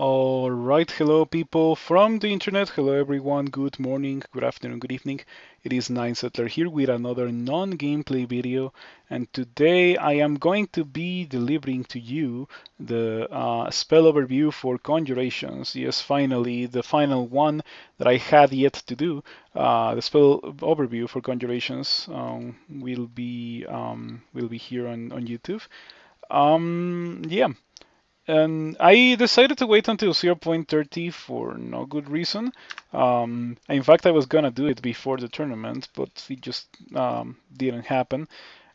Alright, hello people from the internet, hello everyone, good morning, good afternoon, good evening. It is Nine Settler here with another non-gameplay video, and today I am going to be delivering to you the spell overview for Conjurations. Yes, finally, the final one that I had yet to do. The spell overview for Conjurations will be here on YouTube. Yeah, and I decided to wait until 0.30 for no good reason. In fact, I was gonna do it before the tournament, but it just didn't happen.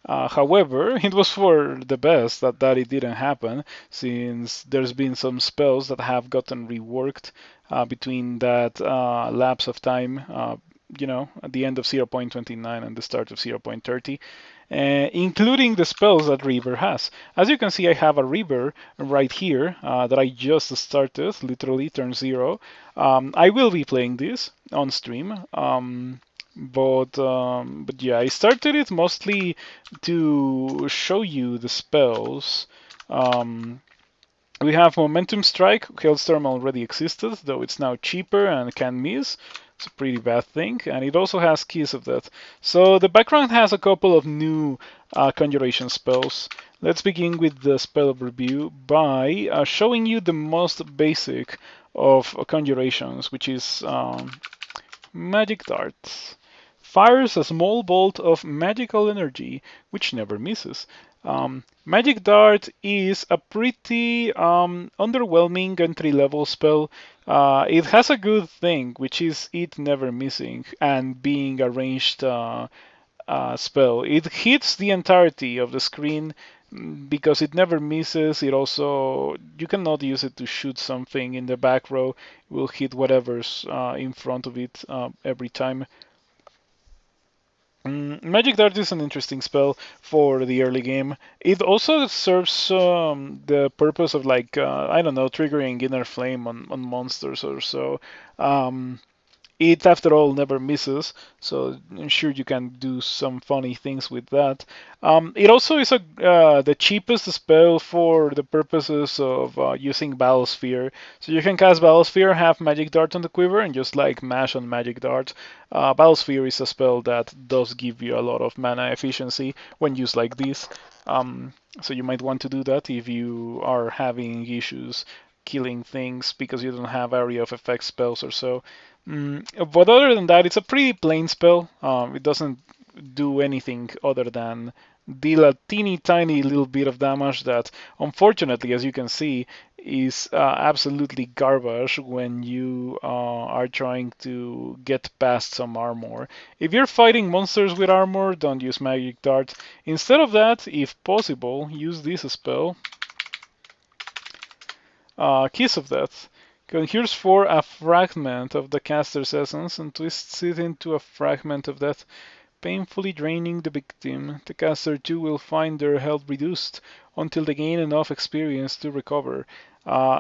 However, it was for the best that it didn't happen, since there's been some spells that have gotten reworked between that lapse of time, at the end of 0.29 and the start of 0.30. Including the spells that Reaver has. As you can see, I have a Reaver right here that I just started, literally turn 0. I will be playing this on stream. But yeah, I started it mostly to show you the spells. We have Momentum Strike. Hailstorm already existed, though it's now cheaper and can miss. It's a pretty bad thing. And it also has Keys of Death. So the background has a couple of new Conjuration spells. Let's begin with the spell review by showing you the most basic of Conjurations, which is Magic Dart. Fires a small bolt of magical energy, which never misses. Magic Dart is a pretty underwhelming entry-level spell. It has a good thing, which is it never missing and being a ranged spell. It hits the entirety of the screen because it never misses. It also, you cannot use it to shoot something in the back row. It will hit whatever's in front of it every time. Magic Dart is an interesting spell for the early game. It also serves the purpose of, like, I don't know, triggering Inner Flame on monsters or so. It, after all, never misses, so I'm sure you can do some funny things with that. It also is the cheapest spell for the purposes of using Battlesphere. So you can cast Battlesphere, have Magic Dart on the quiver, and just like mash on Magic Dart. Battlesphere is a spell that does give you a lot of mana efficiency when used like this. So you might want to do that if you are having issues killing things because you don't have area of effect spells or so. But other than that, it's a pretty plain spell. It doesn't do anything other than deal a teeny tiny little bit of damage that, unfortunately, as you can see, is absolutely garbage when you are trying to get past some armor. If you're fighting monsters with armor, don't use Magic Dart. Instead of that, if possible, use this spell, Kiss of Death. Conjures for a fragment of the caster's essence and twists it into a fragment of death, painfully draining the victim. The caster too will find their health reduced until they gain enough experience to recover.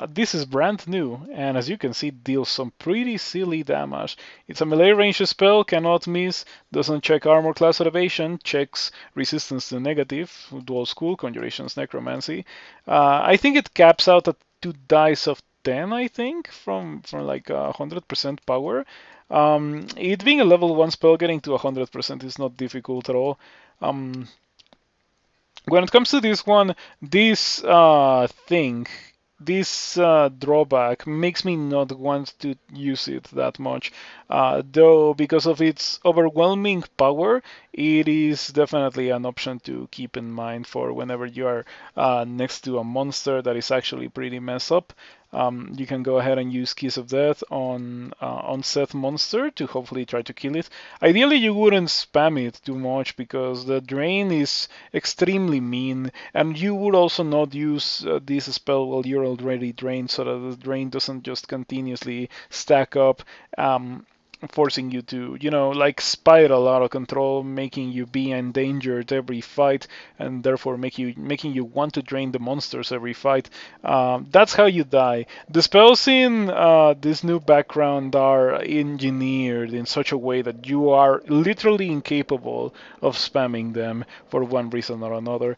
This is brand new, and as you can see, deals some pretty silly damage. It's a melee range spell, cannot miss, doesn't check armor class or evasion, checks resistance to negative, dual school, Conjurations, Necromancy. I think it caps out at 2 dice of 10, I think, from like 100% power. It being a level 1 spell, getting to 100% is not difficult at all. When it comes to this one, this drawback makes me not want to use it that much. Though because of its overwhelming power, it is definitely an option to keep in mind for whenever you are next to a monster that is actually pretty messed up. You can go ahead and use Kiss of Death on said monster to hopefully try to kill it. Ideally, you wouldn't spam it too much because the drain is extremely mean, and you would also not use this spell while you're already drained, so that the drain doesn't just continuously stack up. Forcing you to, like, spiral out of control, making you be endangered every fight, and therefore making you want to drain the monsters every fight. That's how you die. The spells in this new background are engineered in such a way that you are literally incapable of spamming them for one reason or another.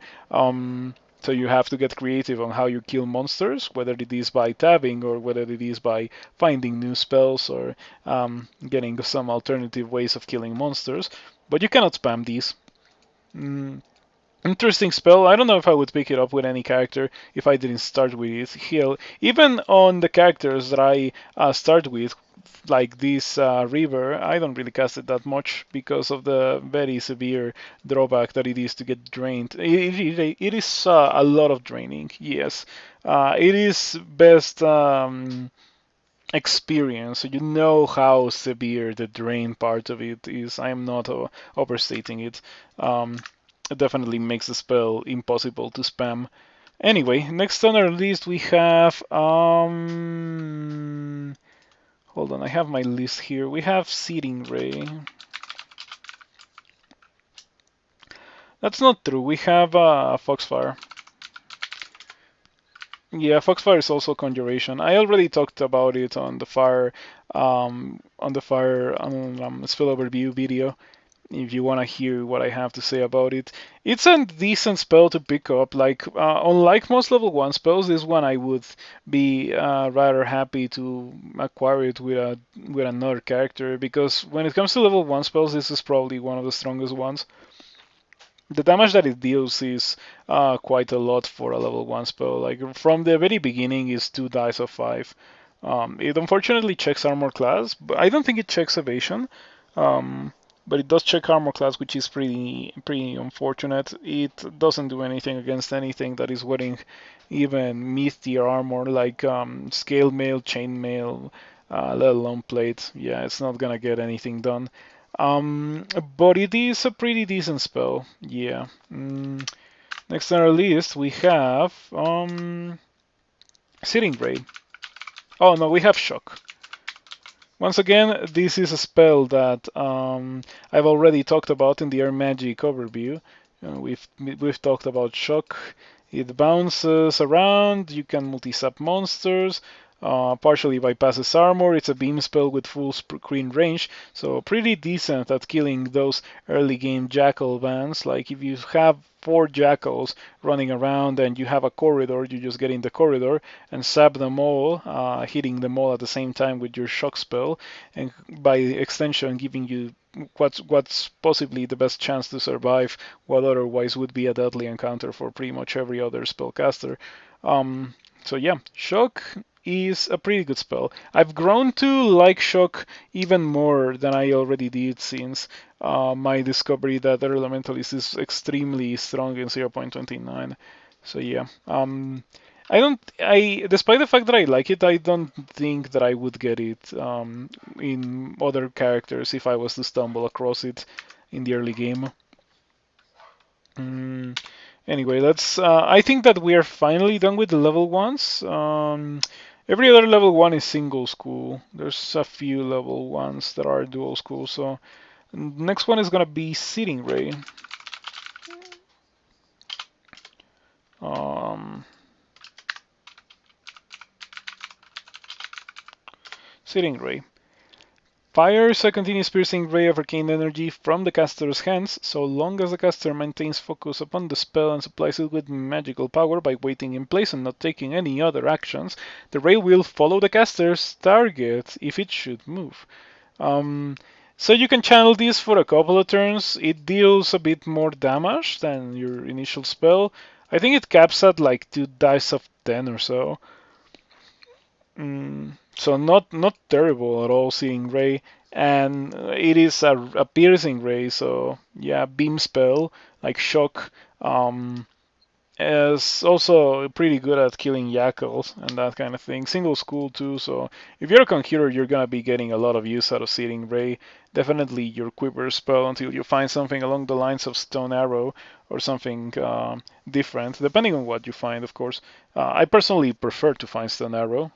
So you have to get creative on how you kill monsters, whether it is by tabbing or whether it is by finding new spells or getting some alternative ways of killing monsters. But you cannot spam these. Mm, Interesting spell. I don't know if I would pick it up with any character if I didn't start with it. Heal. Even on the characters that I start with, like this River, I don't really cast it that much because of the very severe drawback that it is to get drained. It is a lot of draining, yes. It is best experience, so you know how severe the drain part of it is. I am not overstating it. It definitely makes the spell impossible to spam. Anyway, next on our list we have hold on, I have my list here. We have Searing Ray. That's not true. We have Foxfire. Yeah, Foxfire is also Conjuration. I already talked about it on the Fire spell overview video. If you want to hear what I have to say about it, it's a decent spell to pick up. Like unlike most level 1 spells, this one I would be rather happy to acquire it with another character, because when it comes to level 1 spells, this is probably one of the strongest ones. The damage that it deals is quite a lot for a level 1 spell. Like from the very beginning is 2 dice of 5. It unfortunately checks armor class, but I don't think it checks evasion. But it does check armor class, which is pretty unfortunate. It doesn't do anything against anything that is wearing even mid-tier armor, like scale mail, chain mail, let alone plate. Yeah, it's not gonna get anything done. But it is a pretty decent spell. Yeah. Next on our list we have Searing Ray. Oh no, we have Shock. Once again, this is a spell that I've already talked about in the Air Magic overview. We've talked about Shock. It bounces around. You can multi-sap monsters. Partially bypasses armor. It's a beam spell with full screen range, so pretty decent at killing those early game jackal bands. Like if you have 4 jackals running around and you have a corridor, you just get in the corridor and sap them all, hitting them all at the same time with your shock spell, and by extension giving you what's possibly the best chance to survive what otherwise would be a deadly encounter for pretty much every other spellcaster. So yeah, Shock is a pretty good spell. I've grown to like Shock even more than I already did since my discovery that Air Elementalist is extremely strong in 0.29. So yeah, despite the fact that I like it, I don't think that I would get it in other characters if I was to stumble across it in the early game. Anyway, let's. I think that we are finally done with the level 1s. Every other level 1 is single school. There's a few level 1s that are dual school. So next one is gonna be Searing Ray. Searing Ray. Fires a continuous piercing ray of arcane energy from the caster's hands, so long as the caster maintains focus upon the spell and supplies it with magical power by waiting in place and not taking any other actions. The ray will follow the caster's target if it should move. So you can channel this for a couple of turns. It deals a bit more damage than your initial spell. I think it caps at like 2 dice of 10 or so. So not terrible at all, Searing Ray, and it is a piercing ray, so yeah, beam spell like shock is also pretty good at killing jackals and that kind of thing. Single school too, so if you're a conjurer, you're gonna be getting a lot of use out of Searing Ray. Definitely your quiver spell until you find something along the lines of Stone Arrow or something different, depending on what you find, of course. I personally prefer to find Stone Arrow.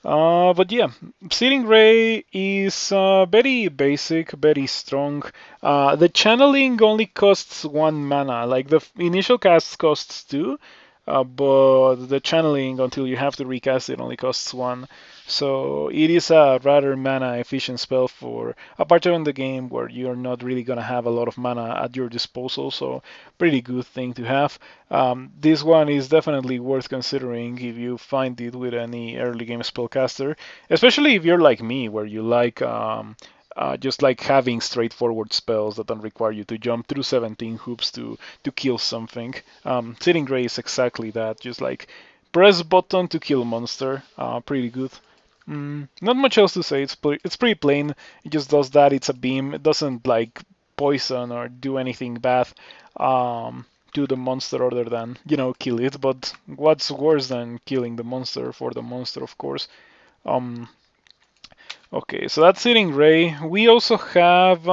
But yeah, Searing Ray is very basic, very strong. The channeling only costs 1 mana. Like the initial cast costs 2. but the channeling until you have to recast it only costs 1. So it is a rather mana efficient spell for a part in the game where you're not really gonna have a lot of mana at your disposal. So pretty good thing to have. This one is definitely worth considering if you find it with any early game spellcaster, especially if you're like me, where you like just like having straightforward spells that don't require you to jump through 17 hoops to kill something. Searing Ray is exactly that. Just like press button to kill monster. Pretty good. Not much else to say. It's pretty plain. It just does that. It's a beam. It doesn't like poison or do anything bad to the monster other than kill it. But what's worse than killing the monster for the monster, of course. Um, Okay, so that's Searing Ray. We also have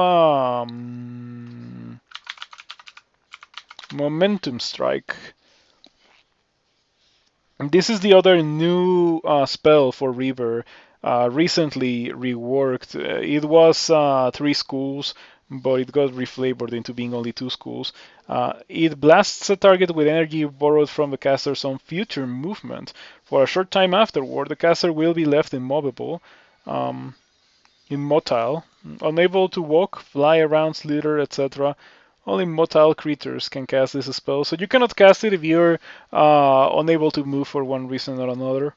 Momentum Strike. This is the other new spell for Reaver, recently reworked. It was 3 schools, but it got reflavored into being only 2 schools. It blasts a target with energy borrowed from the caster's own future movement. For a short time afterward, the caster will be left immovable. Immotile, unable to walk, fly around, slither, etc. Only motile creatures can cast this spell, so you cannot cast it if you're unable to move for one reason or another.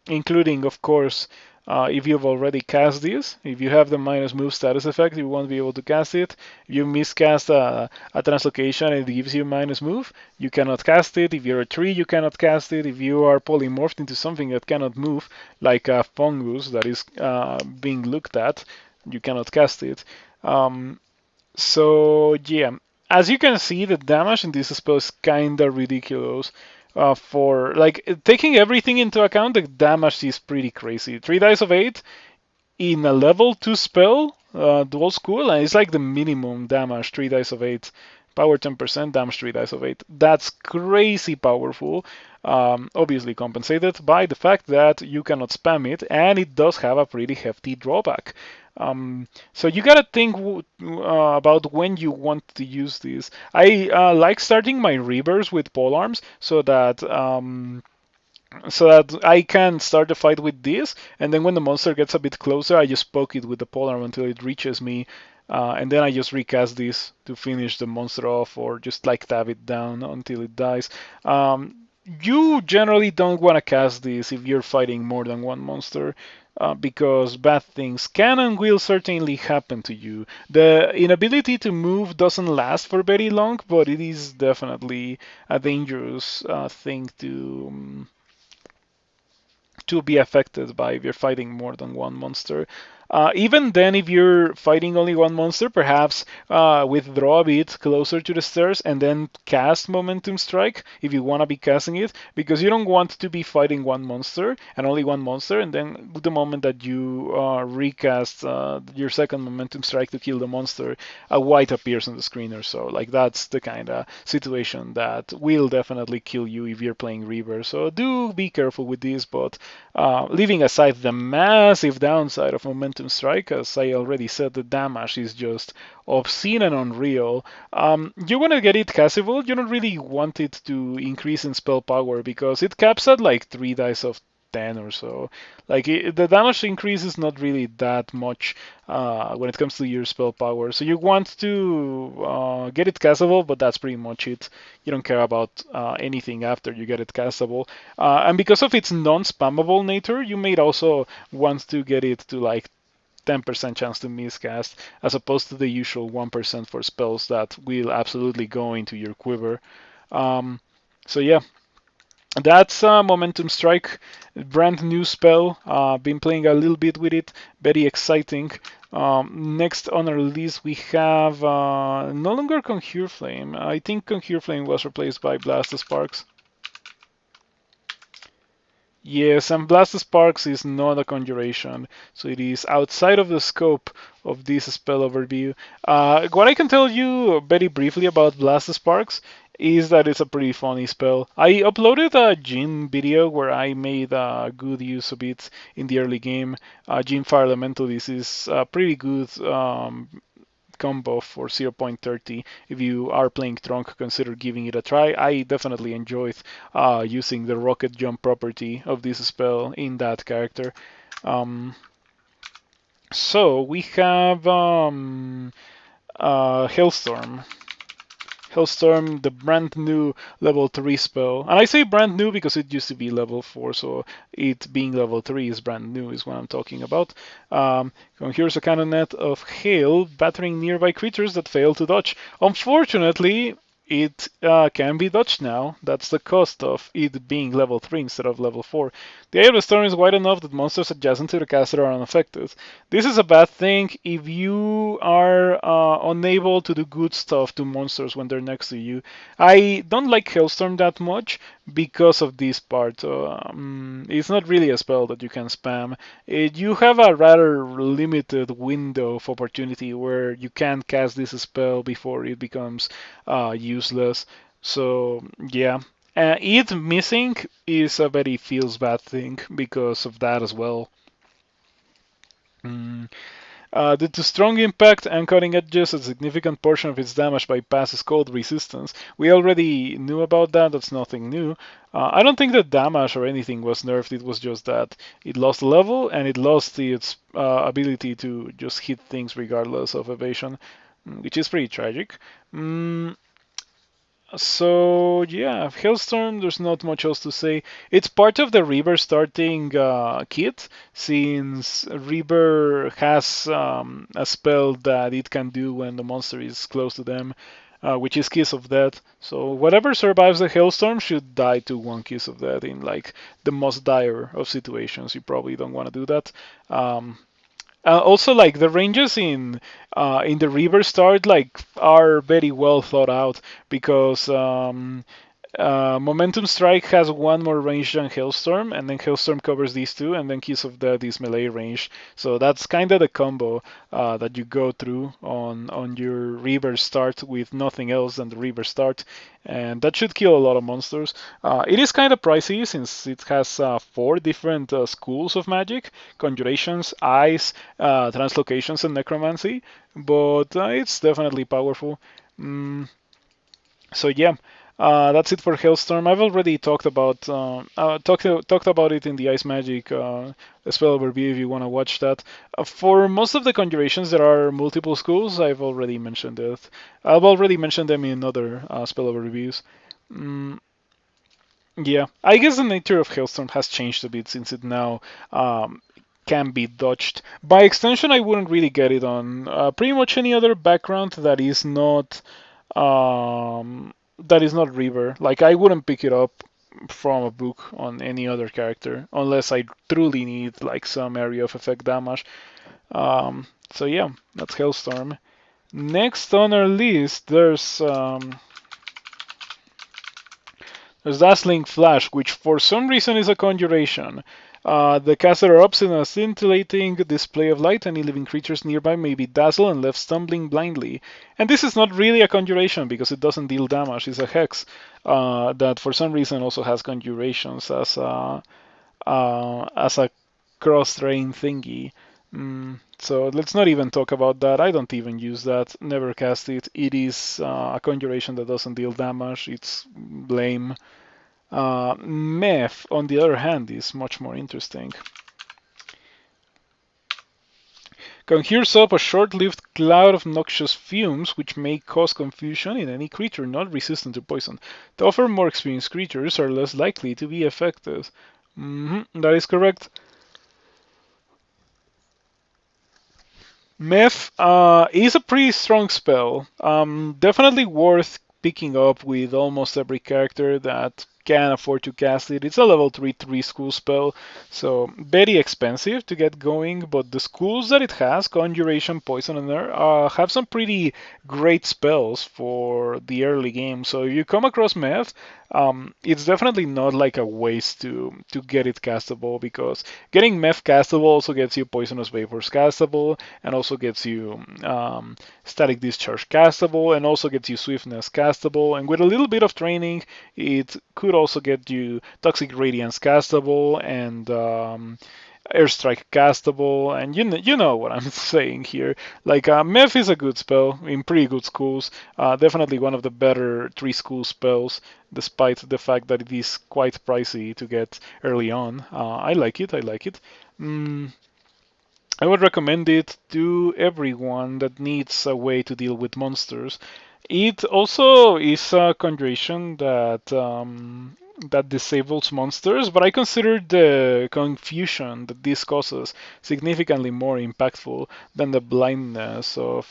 Including, of course, if you've already cast this. If you have the minus move status effect, you won't be able to cast it. If you miscast a translocation and it gives you minus move, you cannot cast it. If you're a tree, you cannot cast it. If you are polymorphed into something that cannot move, like a fungus that is being looked at, you cannot cast it. So yeah, as you can see, the damage in this spell is kinda ridiculous. For like taking everything into account, the damage is pretty crazy. 3 dice of 8 in a level 2 spell, dual school, and it's like the minimum damage. 3 dice of 8, power 10%, damage 3 dice of 8. That's crazy powerful. Obviously compensated by the fact that you cannot spam it, and it does have a pretty hefty drawback. So you gotta think about when you want to use this. I like starting my Reavers with polearms so that I can start the fight with this, and then when the monster gets a bit closer, I just poke it with the polearm until it reaches me, and then I just recast this to finish the monster off, or just like tab it down until it dies. You generally don't want to cast this if you're fighting more than one monster. Because bad things can and will certainly happen to you. The inability to move doesn't last for very long, but it is definitely a dangerous thing to be affected by if you're fighting more than one monster. Even then, if you're fighting only one monster, perhaps withdraw a bit closer to the stairs and then cast Momentum Strike if you want to be casting it, because you don't want to be fighting one monster and only one monster, and then the moment that you recast your second Momentum Strike to kill the monster, a white appears on the screen or so. Like, that's the kind of situation that will definitely kill you if you're playing Reaver. So do be careful with this, but leaving aside the massive downside of Momentum Strike, as I already said, the damage is just obscene and unreal. You want to get it castable, you don't really want it to increase in spell power because it caps at like 3 dice of 10 or so. Like the damage increase is not really that much when it comes to your spell power. So you want to get it castable, but that's pretty much it. You don't care about anything after you get it castable. And because of its non-spammable nature, you may also want to get it to like 10% chance to miscast, as opposed to the usual 1% for spells that will absolutely go into your quiver. So yeah, that's Momentum Strike, brand new spell. Been playing a little bit with it, very exciting. Next on our list we have no longer Conjure Flame. I think Conjure Flame was replaced by Blast Sparks. Yes, and Blast Sparks is not a conjuration, so it is outside of the scope of this spell overview. What I can tell you very briefly about Blast Sparks is that it's a pretty funny spell. I uploaded a Jin video where I made good use of it in the early game. Jin Fire Elemental, this is a pretty good combo for 0.30. If you are playing Trunk, consider giving it a try. I definitely enjoyed using the rocket jump property of this spell in that character. So we have Hailstorm. Hailstorm, the brand new level 3 spell. And I say brand new because it used to be level 4, so it being level 3 is brand new, is what I'm talking about. Here's a cannonette of hail, battering nearby creatures that fail to dodge. Unfortunately, it can be dodged now. That's the cost of it being level 3 instead of level 4. The area of the storm is wide enough that monsters adjacent to the caster are unaffected. This is a bad thing if you are unable to do good stuff to monsters when they're next to you. I don't like Hailstorm that much because of this part. It's not really a spell that you can spam. You have a rather limited window of opportunity where you can cast this spell before it becomes useless. So yeah, it missing is a very feels bad thing because of that as well. Due to strong impact and cutting edges, a significant portion of its damage bypasses cold resistance. We already knew about that, that's nothing new. I don't think the damage or anything was nerfed, it was just that it lost a level and it lost its ability to just hit things regardless of evasion, which is pretty tragic. So yeah, Hailstorm, there's not much else to say. It's part of the Reaver starting kit, since Reaver has a spell that it can do when the monster is close to them, which is Kiss of Death. So whatever survives the Hailstorm should die to one Kiss of Death in like the most dire of situations. You probably don't want to do that. Also, like the ranges in the Reaver start like are very well thought out because Momentum Strike has one more range than Hailstorm, and then Hailstorm covers these two, and then Kiss of Death is melee range. So that's kind of the combo that you go through on your Reaver start with nothing else than the Reaver start, and that should kill a lot of monsters. It is kind of pricey since it has 4 different schools of magic: Conjurations, Ice, Translocations, and Necromancy, but it's definitely powerful. So yeah, that's it for Hailstorm. I've already talked about talked about it in the Ice Magic spell overview. If you want to watch that, for most of the conjurations, there are multiple schools. I've already mentioned it. I've already mentioned them in other spell overviews. Yeah, I guess the nature of Hailstorm has changed a bit since it now can be dodged. By extension, I wouldn't really get it on pretty much any other background that is not Reaver. Like I wouldn't pick it up from a book on any other character unless I truly need like some area of effect damage. So yeah, that's Hailstorm. Next on our list, there's Dazzling Flash, which for some reason is a conjuration. The caster erupts in a scintillating display of light. Any living creatures nearby may be dazzled and left stumbling blindly. And this is not really a conjuration because it doesn't deal damage. It's a hex that for some reason also has conjurations as a cross-train thingy. So let's not even talk about that. I don't even use that. Never cast it. It is a conjuration that doesn't deal damage. It's lame. Meph, on the other hand, is much more interesting. Conjures up a short-lived cloud of noxious fumes which may cause confusion in any creature not resistant to poison. Tougher, more experienced creatures are less likely to be affected. That is correct. Meph is a pretty strong spell. Definitely worth picking up with almost every character that can afford to cast it. It's a level 3 school spell, so very expensive to get going, but the schools that it has, Conjuration, Poison, and Air, have some pretty great spells for the early game. So if you come across Meth, it's definitely not like a waste to get it castable, because getting Meth castable also gets you Poisonous Vapors castable, and also gets you Static Discharge castable, and also gets you Swiftness castable, and with a little bit of training, it could also get you Toxic Radiance castable, airstrike castable, and you know what I'm saying here. Like Meph is a good spell in pretty good schools. Definitely one of the better 3 school spells, despite the fact that it is quite pricey to get early on. I like it. I like it. Mm, I would recommend it to everyone that needs a way to deal with monsters. It also is a conjuration that disables monsters, but I consider the confusion that this causes significantly more impactful than the blindness of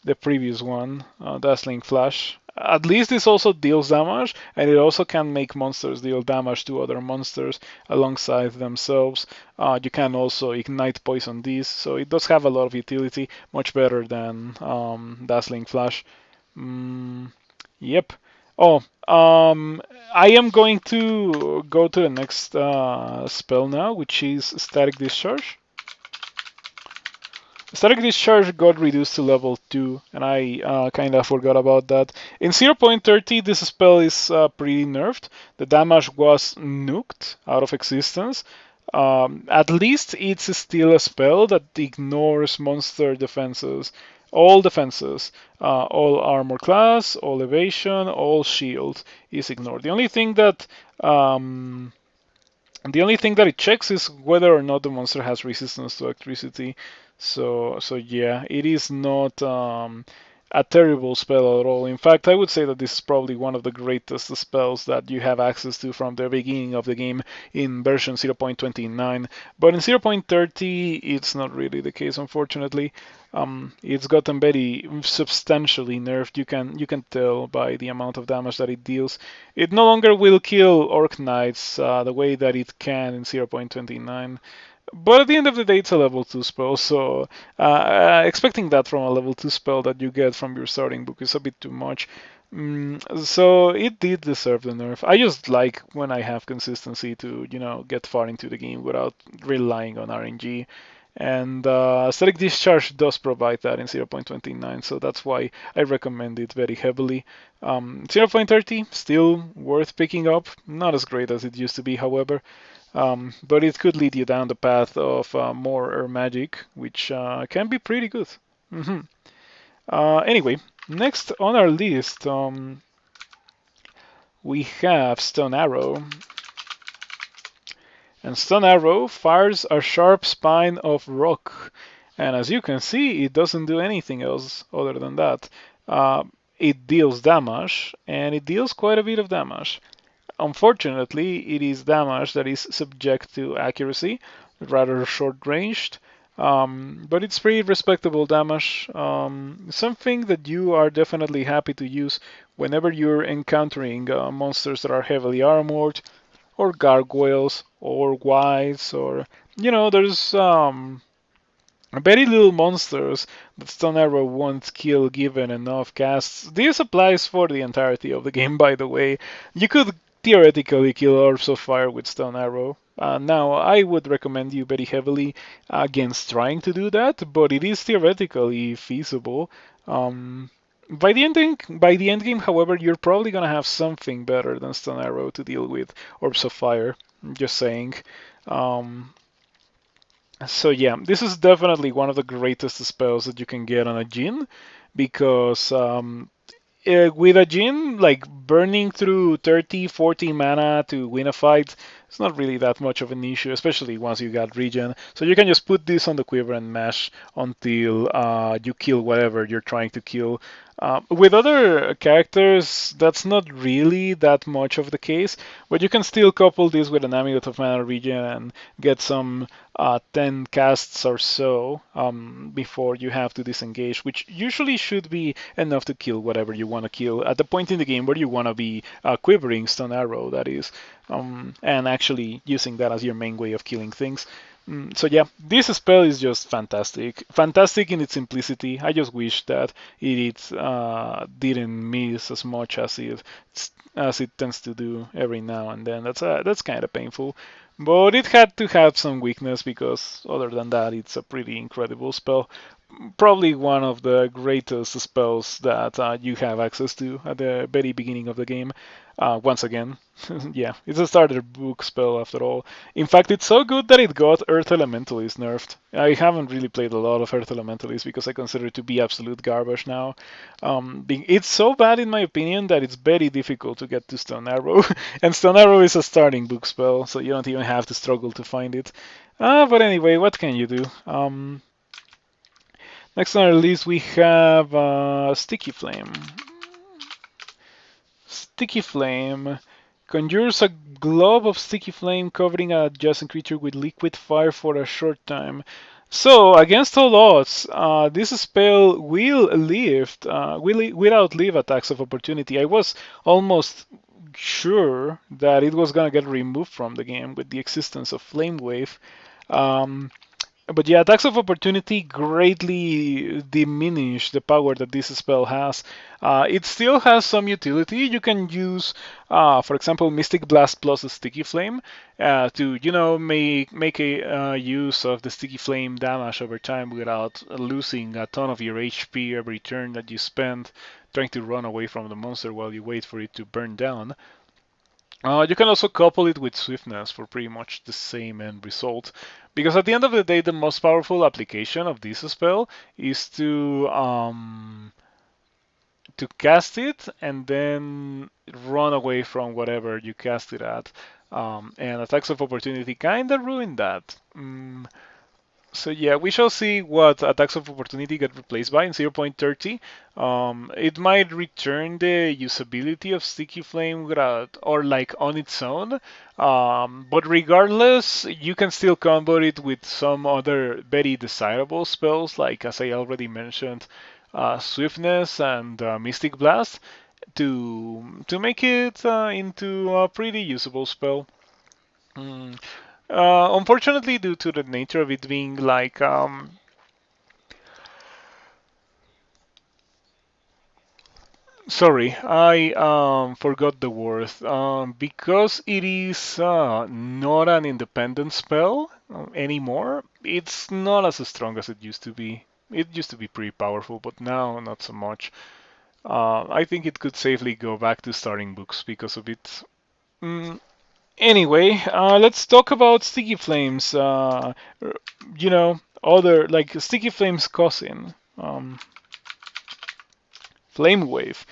the previous one, Dazzling Flash. At least this also deals damage, and it also can make monsters deal damage to other monsters alongside themselves. You can also ignite poison these, so it does have a lot of utility, much better than Dazzling Flash. Mm, yep. Oh, I am going to go to the next spell now, which is Static Discharge. Static Discharge got reduced to level 2, and I kind of forgot about that. In 0.30, this spell is pretty nerfed. The damage was nuked out of existence. At least it's still a spell that ignores monster defenses. All defenses, all armor class, all evasion, all shield is ignored. The only thing that it checks is whether or not the monster has resistance to electricity. So yeah, it is not a terrible spell at all. In fact, I would say that this is probably one of the greatest spells that you have access to from the beginning of the game in version 0.29. But in 0.30, it's not really the case, unfortunately. It's gotten very substantially nerfed. You can tell by the amount of damage that it deals. It no longer will kill Orc Knights the way that it can in 0.29. But at the end of the day, it's a level 2 spell, so expecting that from a level 2 spell that you get from your starting book is a bit too much. So it did deserve the nerf. I just like when I have consistency to, get far into the game without relying on RNG. And Static Discharge does provide that in 0.29, so that's why I recommend it very heavily. 0.30, still worth picking up. Not as great as it used to be, however. But it could lead you down the path of more Air Magic, which can be pretty good. Mm-hmm. Anyway, next on our list, we have Stone Arrow. And Stone Arrow fires a sharp spine of rock. And as you can see, it doesn't do anything else other than that. It deals damage, and it deals quite a bit of damage. Unfortunately, it is damage that is subject to accuracy, rather short-ranged, but it's pretty respectable damage. Something that you are definitely happy to use whenever you're encountering monsters that are heavily armored, or gargoyles, or wights, or there's very little monsters that Stone Arrow won't kill given enough casts. This applies for the entirety of the game, by the way. You could theoretically kill Orbs of Fire with Stone Arrow. Now, I would recommend you very heavily against trying to do that, but it is theoretically feasible. By the end game, however, you're probably gonna have something better than Stone Arrow to deal with Orbs of Fire. Just saying. So yeah, this is definitely one of the greatest spells that you can get on a Jhin, because with a Jhin, like burning through 30, 40 mana to win a fight, it's not really that much of an issue, especially once you got regen. So you can just put this on the quiver and mash until you kill whatever you're trying to kill. With other characters, that's not really that much of the case, but you can still couple this with an Amulet of Mana Regen and get some 10 casts or so before you have to disengage, which usually should be enough to kill whatever you want to kill at the point in the game where you want to be quivering Stone Arrow, that is, and actually using that as your main way of killing things. So yeah, this spell is just fantastic. Fantastic in its simplicity. I just wish that it didn't miss as much as it tends to do every now and then. That's kind of painful. But it had to have some weakness, because other than that, it's a pretty incredible spell. Probably one of the greatest spells that you have access to at the very beginning of the game. Once again, yeah, it's a starter book spell after all. In fact, it's so good that it got Earth Elementalist nerfed. I haven't really played a lot of Earth Elementalist because I consider it to be absolute garbage now. It's so bad in my opinion that it's very difficult to get to Stone Arrow, and Stone Arrow is a starting book spell, so you don't even have to struggle to find it. But anyway, what can you do? Next on our list we have Sticky Flame. Sticky Flame conjures a globe of sticky flame covering an adjacent creature with liquid fire for a short time. So, against all odds, this spell will outlive attacks of opportunity. I was almost sure that it was gonna get removed from the game with the existence of Flame Wave. Um, but yeah, attacks of opportunity greatly diminish the power that this spell has. It still has some utility. You can use, for example, Mystic Blast plus a Sticky Flame to, make a use of the Sticky Flame damage over time without losing a ton of your HP every turn that you spend trying to run away from the monster while you wait for it to burn down. You can also couple it with swiftness for pretty much the same end result. Because at the end of the day, the most powerful application of this spell is to cast it and then run away from whatever you cast it at. And attacks of opportunity kinda ruin that. So yeah, we shall see what attacks of opportunity get replaced by in 0.30. It might return the usability of Sticky Flame or like on its own. But regardless, you can still combo it with some other very desirable spells, like as I already mentioned, Swiftness and Mystic Blast, to make it into a pretty usable spell. Mm. Unfortunately, due to the nature of it being like sorry, I forgot the word. Because it is not an independent spell anymore, it's not as strong as it used to be. It used to be pretty powerful, but now not so much. I think it could safely go back to starting books because of it. Mm, Anyway, let's talk about Sticky Flames. Other like Sticky Flames cousin, Flame Wave.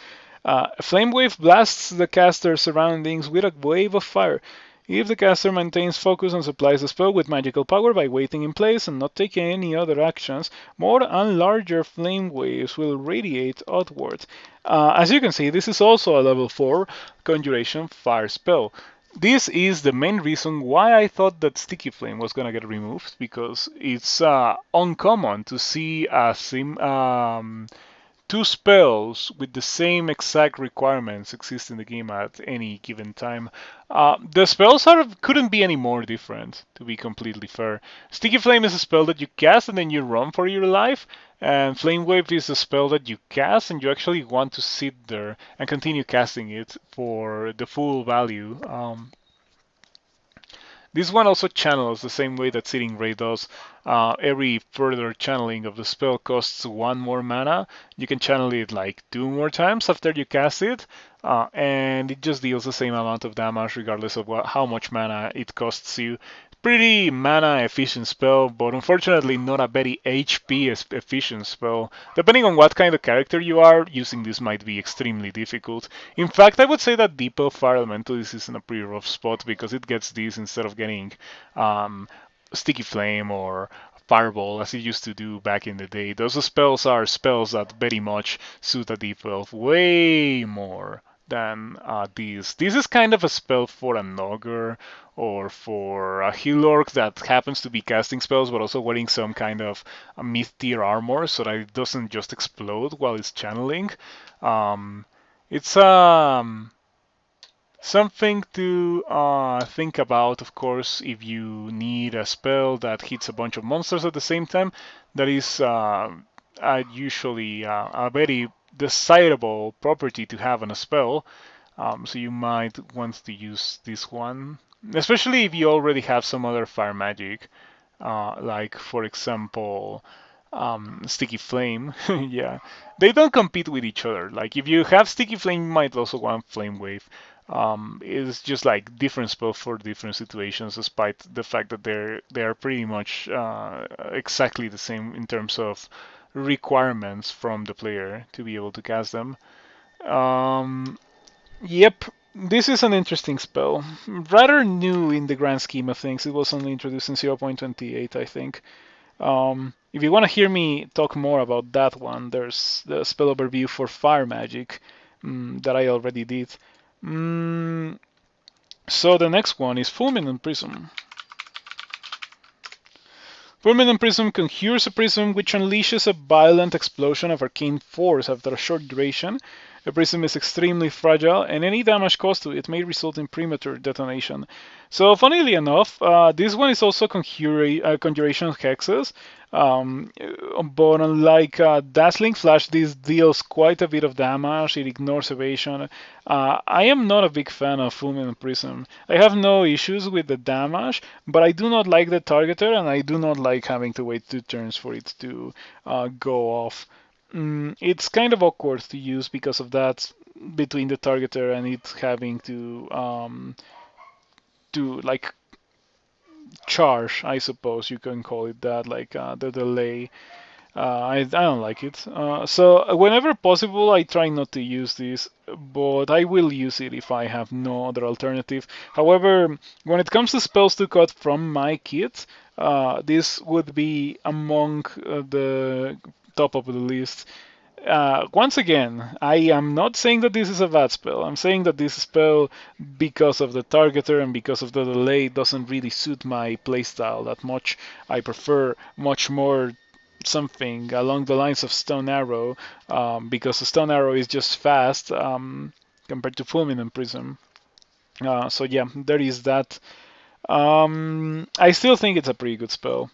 Flame Wave blasts the caster's surroundings with a wave of fire. If the caster maintains focus and supplies the spell with magical power by waiting in place and not taking any other actions, more and larger flame waves will radiate outward. As you can see, this is also a level 4 Conjuration fire spell. This is the main reason why I thought that Sticky Flame was gonna get removed, because it's uncommon to see two spells with the same exact requirements exist in the game at any given time. The spells couldn't be any more different, to be completely fair. Sticky Flame is a spell that you cast and then you run for your life, and Flame Wave is a spell that you cast and you actually want to sit there and continue casting it for the full value. This one also channels the same way that Searing Ray does. Every further channeling of the spell costs 1 more mana. You can channel it like 2 more times after you cast it, and it just deals the same amount of damage regardless of how much mana it costs you. Pretty mana efficient spell, but unfortunately not a very HP efficient spell. Depending on what kind of character you are, using this might be extremely difficult. In fact, I would say that Deepo Fire Elementalist is in a pretty rough spot because it gets these instead of getting Sticky Flame or Fireball as it used to do back in the day. Those spells are spells that very much suit a Deep Elf way more than these. This is kind of a spell for an ogre or for a heal orc that happens to be casting spells but also wearing some kind of mid-tier armor so that it doesn't just explode while it's channeling. It's something to think about, of course, if you need a spell that hits a bunch of monsters at the same time. That is usually a very desirable property to have on a spell. So you might want to use this one, especially if you already have some other fire magic, like for example, Sticky Flame. Yeah, they don't compete with each other. Like if you have Sticky Flame, you might also want Flame Wave. It's just like different spells for different situations, despite the fact that they are pretty much exactly the same in terms of requirements from the player to be able to cast them. Um, Yep, this is an interesting spell. Rather new in the grand scheme of things. It was only introduced in 0.28, I think. If you want to hear me talk more about that one, there's the spell overview for fire magic that I already did. Mm, so the next one is Fulminant Prism. Fulminant Prism conjures a prism which unleashes a violent explosion of arcane force after a short duration. The prism is extremely fragile, and any damage caused to it may result in premature detonation. So, funnily enough, this one is also Conjuration Hexes, um, but unlike Dazzling Flash, this deals quite a bit of damage. It ignores evasion. I am not a big fan of Fulminant Prism. I have no issues with the damage, but I do not like the targeter, and I do not like having to wait 2 turns for it to go off. It's kind of awkward to use because of that between the targeter and it having to like charge, I suppose you can call it that, like the delay. I don't like it. So whenever possible, I try not to use this, but I will use it if I have no other alternative. However, when it comes to spells to cut from my kit, this would be among the top of the list. Once again, I am not saying that this is a bad spell. I'm saying that this spell, because of the targeter and because of the delay, doesn't really suit my playstyle that much. I prefer much more something along the lines of Stone Arrow, because the Stone Arrow is just fast compared to Fulminant Prism. So yeah, there is that. I still think it's a pretty good spell.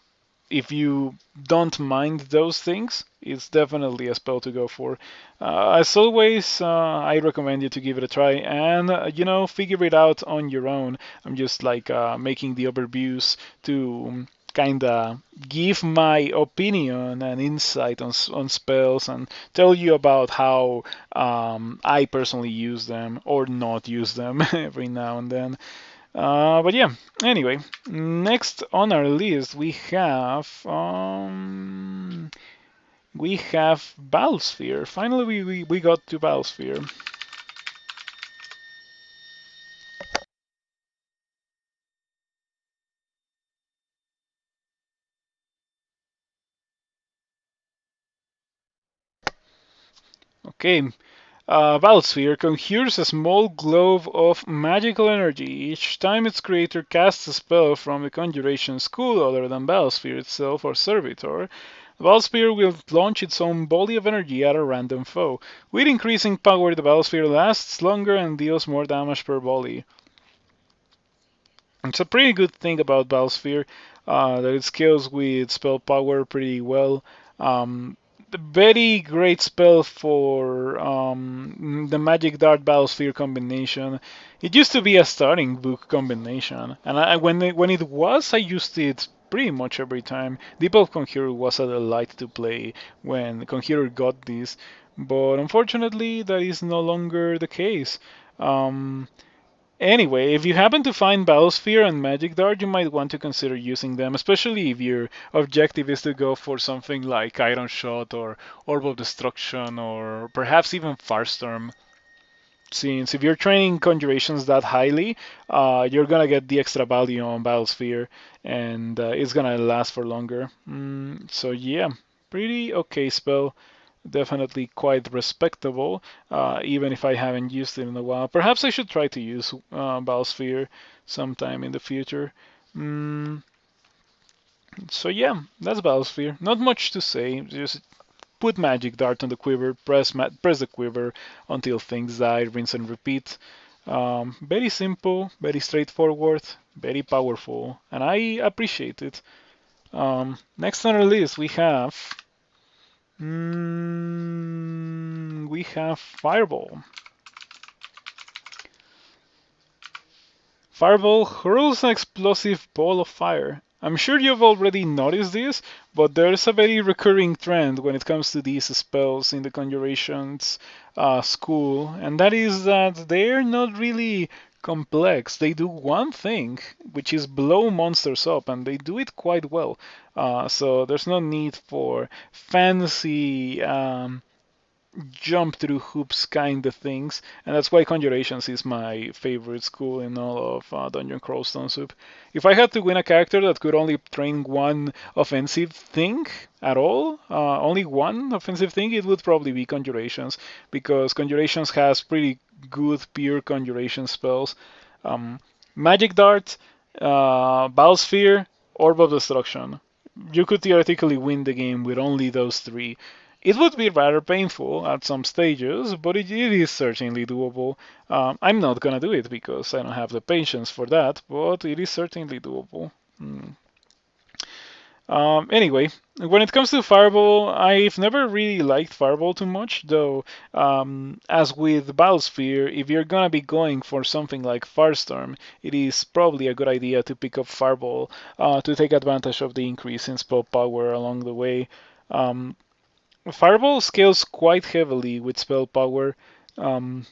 If you don't mind those things, it's definitely a spell to go for. As always, I recommend you to give it a try and figure it out on your own. I'm just like making the overviews to kinda give my opinion and insight on spells and tell you about how I personally use them or not use them every now and then. But yeah, anyway, next on our list we have Battlesphere. Finally, we got to Battlesphere. Okay, Battlesphere conjures a small globe of magical energy each time its creator casts a spell from the Conjuration school other than Battlesphere itself or Servitor. Battlesphere will launch its own volley of energy at a random foe. With increasing power, the Battlesphere lasts longer and deals more damage per volley. It's a pretty good thing about Battlesphere that it scales with spell power pretty well. The very great spell for the Magic Dart Battlesphere combination. It used to be a starting book combination, and when it was, I used it pretty much every time. Deep Elf Conjurer was a delight to play when Conjurer got this, but unfortunately, that is no longer the case. Um, Anyway, if you happen to find Battlesphere and Magic Dart, you might want to consider using them, especially if your objective is to go for something like Iron Shot or Orb of Destruction or perhaps even Firestorm. Since if you're training Conjurations that highly, you're gonna get the extra value on Battlesphere, and it's gonna last for longer. So yeah, pretty okay spell. Definitely quite respectable, even if I haven't used it in a while. Perhaps I should try to use Battlesphere sometime in the future. Mm, so yeah, that's Battlesphere. Not much to say. Just put Magic Dart on the quiver, press the quiver until things die, rinse and repeat. Very simple, very straightforward, very powerful, and I appreciate it. Next on our list we have Fireball. Fireball hurls an explosive ball of fire I'm sure you've already noticed this, but there's a very recurring trend when it comes to these spells in the Conjurations school, and that is that they're not really complex. They do one thing, which is blow monsters up, and they do it quite well. So there's no need for fancy jump through hoops kind of things, and that's why Conjurations is my favorite school in all of Dungeon Crawl Stone Soup. If I had to win a character that could only train one offensive thing at all, only one offensive thing, it would probably be Conjurations, because Conjurations has pretty good pure Conjuration spells. Um, Magic Dart, Battlesphere, Orb of Destruction. You could theoretically win the game with only those three. It would be rather painful at some stages, but it is certainly doable. I'm not gonna do it because I don't have the patience for that, but it is certainly doable. Anyway, when it comes to Fireball, I've never really liked Fireball too much, though, as with Battlesphere, if you're gonna be going for something like Firestorm, it is probably a good idea to pick up Fireball to take advantage of the increase in spell power along the way. Um, Fireball scales quite heavily with spell power. Um,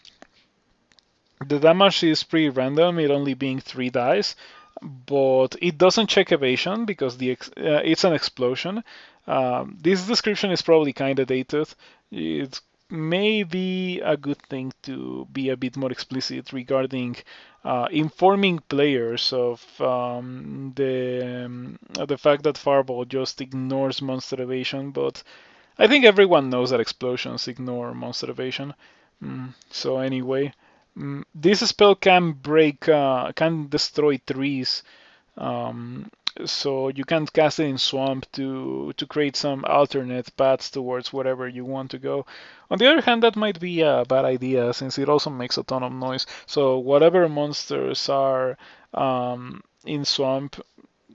the damage is pretty random, it only being 3 dice, but it doesn't check evasion because it's an explosion. This description is probably kind of dated. It may be a good thing to be a bit more explicit regarding informing players of the fact that Fireball just ignores monster evasion, but I think everyone knows that explosions ignore monster evasion. So anyway, this spell can destroy trees. Um, so you can cast it in swamp to create some alternate paths towards wherever you want to go. On the other hand, that might be a bad idea since it also makes a ton of noise. So whatever monsters are in swamp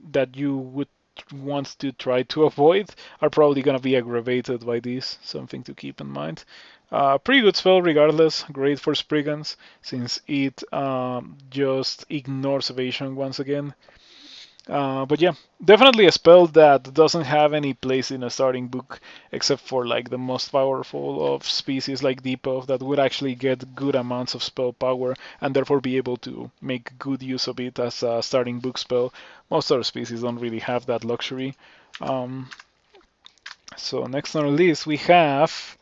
that you would want to try to avoid are probably going to be aggravated by this. Something to keep in mind. Pretty good spell regardless. Great for Spriggans since it just ignores evasion once again. But yeah, definitely a spell that doesn't have any place in a starting book except for like the most powerful of species like Deepov that would actually get good amounts of spell power and therefore be able to make good use of it as a starting book spell. Most other species don't really have that luxury. So next on our list we have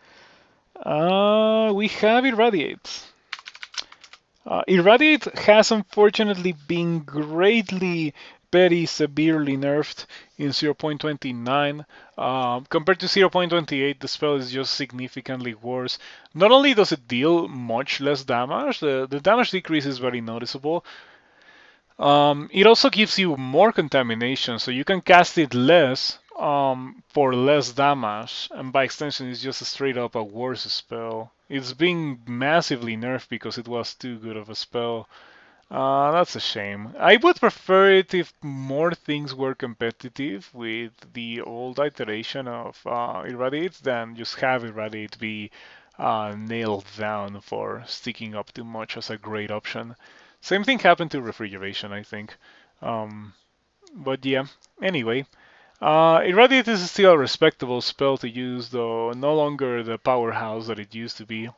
Irradiate. Irradiate has unfortunately been greatly, very severely nerfed in 0.29. Compared to 0.28, the spell is just significantly worse. Not only does it deal much less damage, the damage decrease is very noticeable. It also gives you more contamination, so you can cast it less for less damage, and by extension, it's just straight up a worse spell. It's being massively nerfed because it was too good of a spell. That's a shame. I would prefer it if more things were competitive with the old iteration of Irradiate than just have Irradiate be nailed down for sticking up too much as a great option. Same thing happened to Refrigeration, I think. But yeah, anyway. Irradiate is still a respectable spell to use, though no longer the powerhouse that it used to be.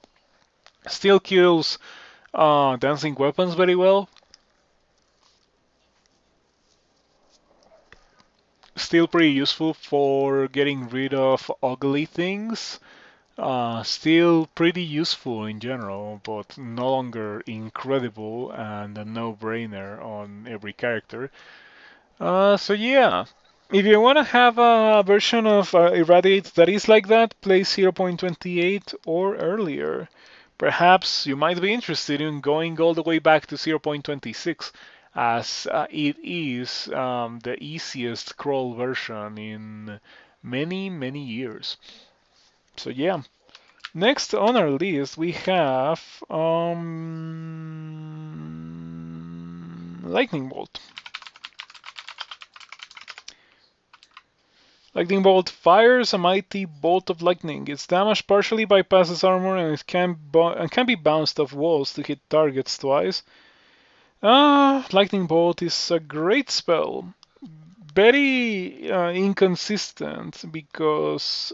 Still kills dancing weapons very well. Still pretty useful for getting rid of ugly things. Still pretty useful in general, but no longer incredible and a no-brainer on every character. So yeah, if you want to have a version of Irradiate that is like that, play 0.28 or earlier. Perhaps you might be interested in going all the way back to 0.26, as it is the easiest crawl version in many, many years. So yeah. Next on our list we have Lightning Bolt. Lightning Bolt fires a mighty bolt of lightning. Its damage partially bypasses armor and it can be bounced off walls to hit targets twice. Lightning Bolt is a great spell. very inconsistent because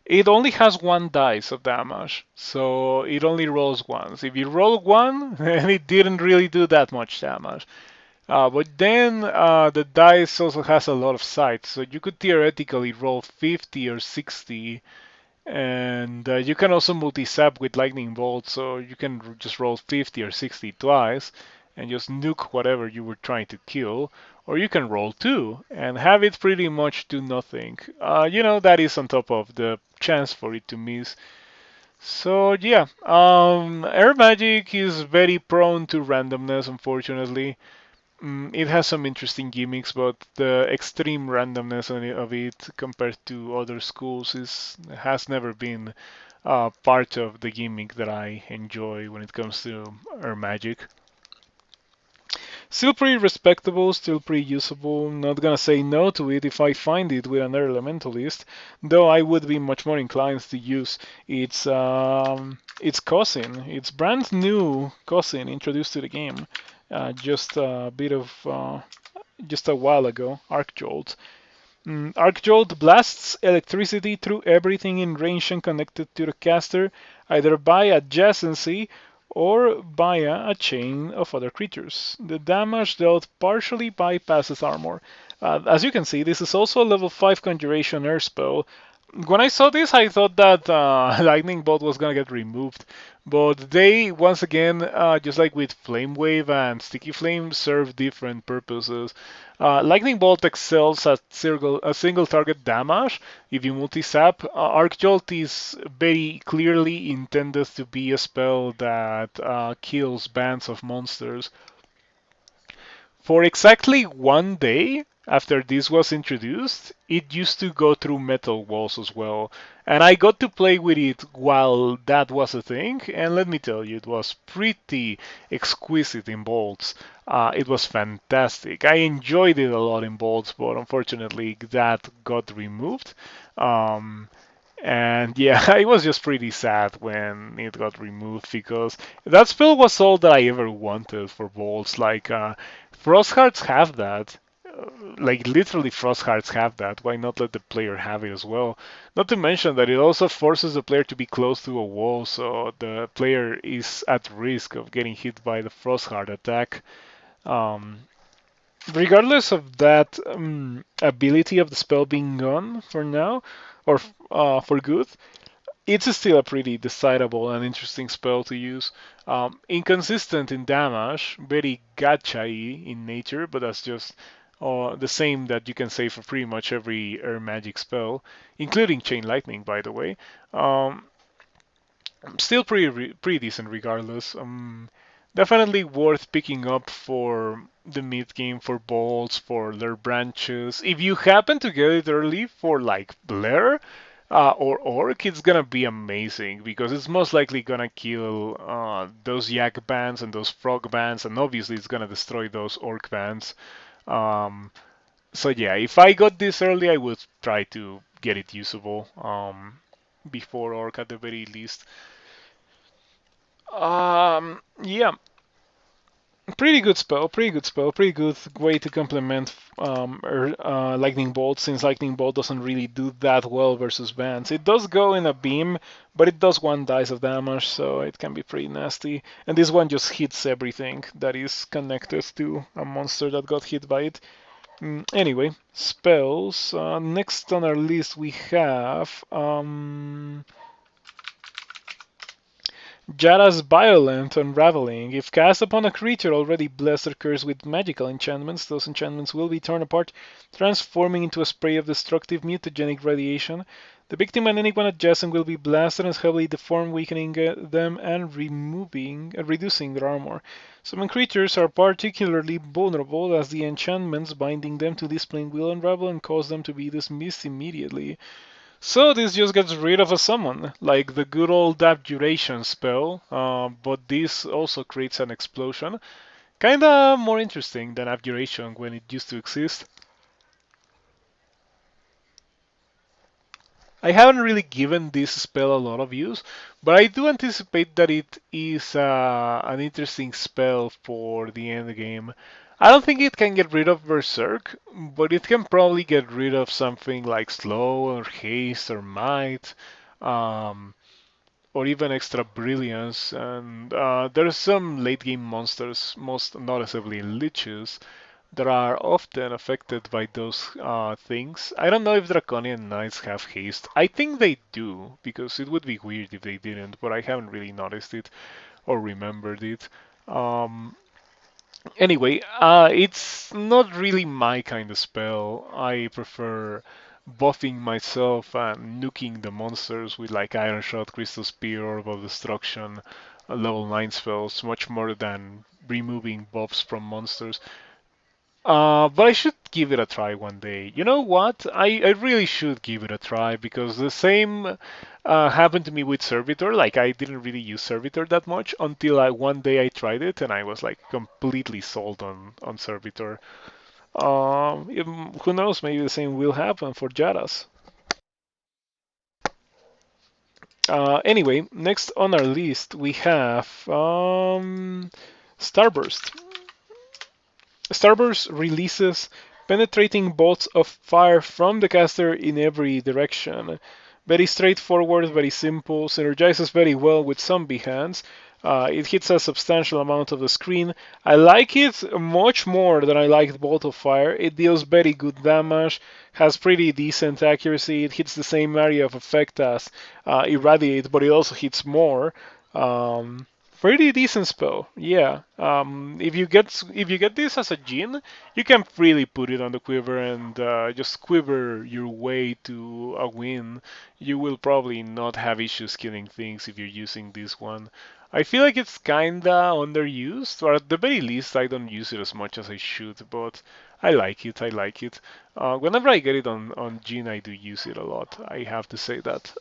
it only has one dice of damage, so it only rolls once. If you roll one, then it didn't really do that much damage. But then the dice also has a lot of sides, so you could theoretically roll 50 or 60, and you can also multi-sap with lightning bolt, so you can just roll 50 or 60 twice and just nuke whatever you were trying to kill. Or you can roll two and have it pretty much do nothing. That is on top of the chance for it to miss. So yeah, air magic is very prone to randomness, unfortunately. It has some interesting gimmicks, but the extreme randomness of it compared to other schools has never been part of the gimmick that I enjoy when it comes to air magic. Still pretty respectable, still pretty usable. Not gonna say no to it if I find it with an elementalist, though I would be much more inclined to use its cousin, its brand new cousin introduced to the game just a bit of just a while ago, Arcjolt. Arcjolt blasts electricity through everything in range and connected to the caster, either by adjacency or via a chain of other creatures. The damage dealt partially bypasses armor. As you can see, this is also a level 5 Conjuration air spell. When I saw this, I thought that Lightning Bolt was gonna get removed, but they once again, just like with Flame Wave and Sticky Flame, serve different purposes. Lightning Bolt excels at single target damage. If you multi-sap, Arcjolt is very clearly intended to be a spell that kills bands of monsters. For exactly one day after this was introduced, it used to go through metal walls as well. And I got to play with it while that was a thing, and let me tell you, it was pretty exquisite in bolts. It was fantastic. I enjoyed it a lot in bolts, but unfortunately that got removed. Um, and yeah, I was just pretty sad when it got removed because that spell was all that I ever wanted for bolts. Like, Frosthearts have that. Like, literally, Frosthearts have that. Why not let the player have it as well? Not to mention that it also forces the player to be close to a wall, so the player is at risk of getting hit by the Frostheart attack. Um, Regardless of that ability of the spell being gone for now, or for good, it's still a pretty decidable and interesting spell to use. Inconsistent in damage, very gacha in nature, but that's just the same that you can say for pretty much every air magic spell, including Chain Lightning, by the way. Um, Still pretty decent regardless. Definitely worth picking up for the mid game, for bolts, for their branches. If you happen to get it early for like Blair or Orc, it's gonna be amazing because it's most likely gonna kill those Yak bands and those Frog bands, and obviously it's gonna destroy those Orc bands. Um, so yeah, if I got this early, I would try to get it usable before Orc at the very least. Yeah, pretty good spell, pretty good way to complement Lightning Bolt, since Lightning Bolt doesn't really do that well versus bands. It does go in a beam, but it does one dice of damage, so it can be pretty nasty. And this one just hits everything that is connected to a monster that got hit by it. Anyway, spells. Next on our list we have Jada's Violent Unraveling. If cast upon a creature already blessed or cursed with magical enchantments, those enchantments will be torn apart, transforming into a spray of destructive mutagenic radiation. The victim and anyone adjacent will be blasted and heavily deformed, weakening them and reducing their armor. Some creatures are particularly vulnerable, as the enchantments binding them to this plane will unravel and cause them to be dismissed immediately. So this just gets rid of a summon, like the good old abjuration spell, but this also creates an explosion. Kinda more interesting than abjuration when it used to exist. I haven't really given this spell a lot of use, but I do anticipate that it is an interesting spell for the end game. I don't think it can get rid of Berserk, but it can probably get rid of something like Slow or Haste or Might, um, or even Extra Brilliance. And there's some late game monsters, most noticeably Liches, that are often affected by those things. I don't know if Draconian Knights have haste. I think they do, because it would be weird if they didn't, but I haven't really noticed it or remembered it. Um, anyway, it's not really my kind of spell. I prefer buffing myself and nuking the monsters with like Iron Shot, Crystal Spear, Orb of Destruction, level 9 spells, much more than removing buffs from monsters. But I should give it a try one day. You know what? I really should give it a try because the same happened to me with Servitor. Like I didn't really use Servitor that much until one day I tried it and I was like completely sold on Servitor. Who knows? Maybe the same will happen for Jaras. Anyway, next on our list we have Starburst. Starburst releases penetrating bolts of fire from the caster in every direction. Very straightforward, very simple, synergizes very well with zombie hands. It hits a substantial amount of the screen. I like it much more than I liked Bolt of Fire. It deals very good damage, has pretty decent accuracy. It hits the same area of effect as Irradiate, but it also hits more. Um, Pretty decent spell, yeah. If you get this as a Jin, you can freely put it on the quiver and just quiver your way to a win. You will probably not have issues killing things if you're using this one. I feel like it's kinda underused, or at the very least, I don't use it as much as I should. But I like it. I like it. Whenever I get it on Jin, I do use it a lot. I have to say that.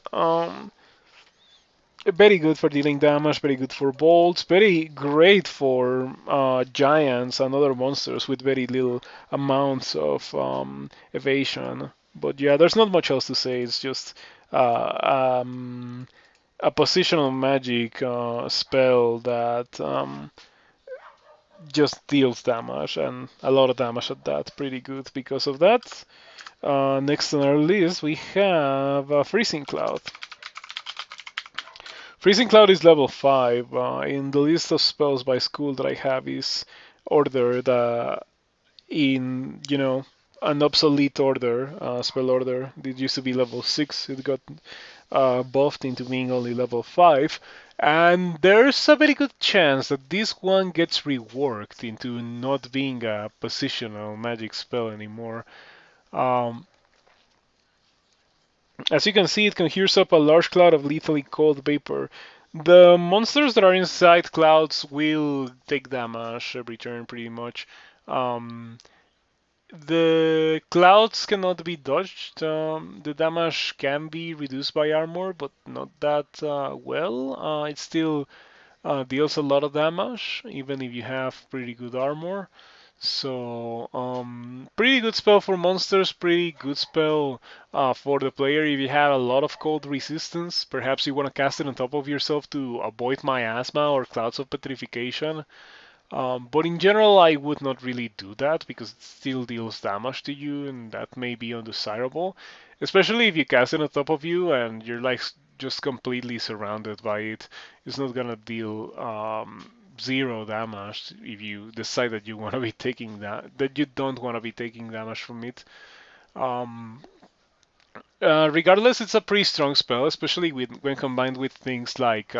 Very good for dealing damage, very good for bolts, very great for giants and other monsters with very little amounts of evasion. But yeah, there's not much else to say. It's just a positional magic spell that just deals damage and a lot of damage at that. Pretty good because of that. Next on our list, we have Freezing Cloud. Freezing Cloud is level 5. In the list of spells by school that I have is ordered in, an obsolete order, spell order. It used to be level 6. It got buffed into being only level 5. And there's a very good chance that this one gets reworked into not being a positional magic spell anymore. Um, As you can see, it conjures up a large cloud of lethally cold vapor. The monsters that are inside clouds will take damage every turn, pretty much. Um, the clouds cannot be dodged. The damage can be reduced by armor, but not that well. It still deals a lot of damage, even if you have pretty good armor. So, pretty good spell for monsters, pretty good spell for the player if you have a lot of cold resistance. Perhaps you want to cast it on top of yourself to avoid miasma or clouds of petrification. But in general, I would not really do that because it still deals damage to you, and that may be undesirable. Especially if you cast it on top of you and you're like just completely surrounded by it. It's not gonna deal zero damage if you decide that you want to be taking that you don't want to be taking damage from it. Um, Regardless, it's a pretty strong spell, especially when combined with things like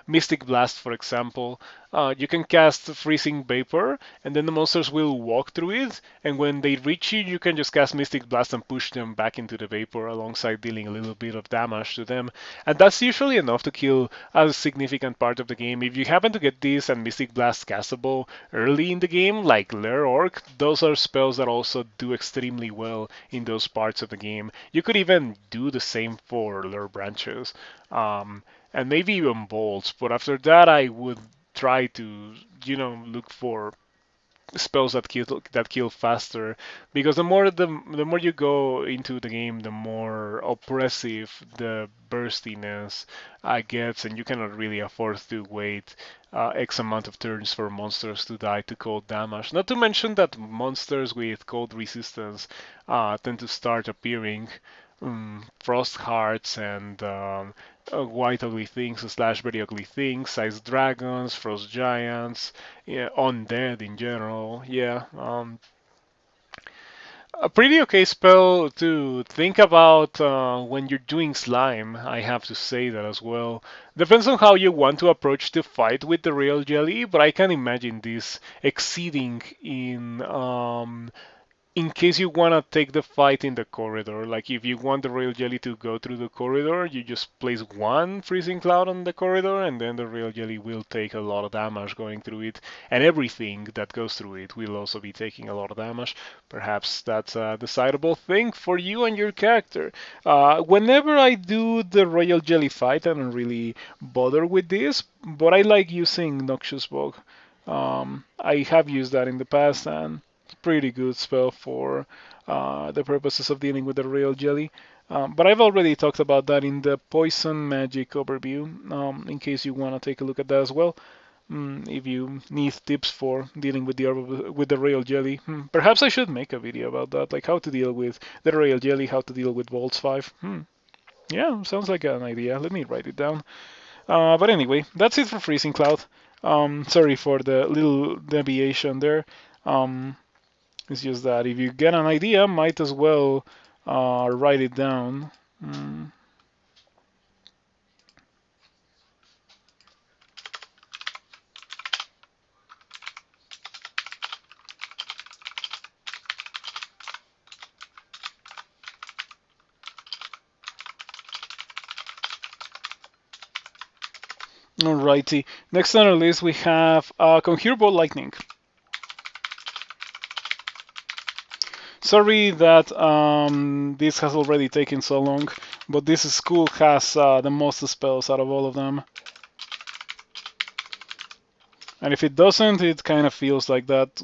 Mystic Blast, for example. You can cast Freezing Vapor, and then the monsters will walk through it, and when they reach you, you can just cast Mystic Blast and push them back into the vapor alongside dealing a little bit of damage to them. And that's usually enough to kill a significant part of the game. If you happen to get this and Mystic Blast castable early in the game, like Lair Orc, those are spells that also do extremely well in those parts of the game. You could even do the same for Lair Branches, and maybe even Bolts, but after that I would try to, look for spells that kill faster, because the more you go into the game, the more oppressive the burstiness gets, and you cannot really afford to wait X amount of turns for monsters to die to cold damage. Not to mention that monsters with cold resistance tend to start appearing. Frost hearts and white ugly things slash very ugly things, ice dragons, frost giants, yeah, undead in general. Yeah, a pretty okay spell to think about when you're doing slime. I have to say that as well. Depends on how you want to approach the fight with the real jelly, but I can imagine this exceeding in case you want to take the fight in the corridor. Like if you want the Royal Jelly to go through the corridor, you just place one Freezing Cloud on the corridor, and then the Royal Jelly will take a lot of damage going through it, and everything that goes through it will also be taking a lot of damage. Perhaps that's a decidable thing for you and your character. Whenever I do the Royal Jelly fight, I don't really bother with this, but I like using Noxious Bog. I have used that in the past, and pretty good spell for the purposes of dealing with the real jelly. But I've already talked about that in the poison magic overview, in case you want to take a look at that as well. If you need tips for dealing with with the royal jelly, perhaps I should make a video about that, like how to deal with the royal jelly, how to deal with Volts 5. Yeah, sounds like an idea. Let me write it down. But anyway, that's it for Freezing Cloud. Sorry for the little deviation there. Um, it's just that if you get an idea, might as well write it down. Alrighty. Next on our list we have Conjurable Lightning. Sorry that this has already taken so long, but this school has the most spells out of all of them. And if it doesn't, it kind of feels like that.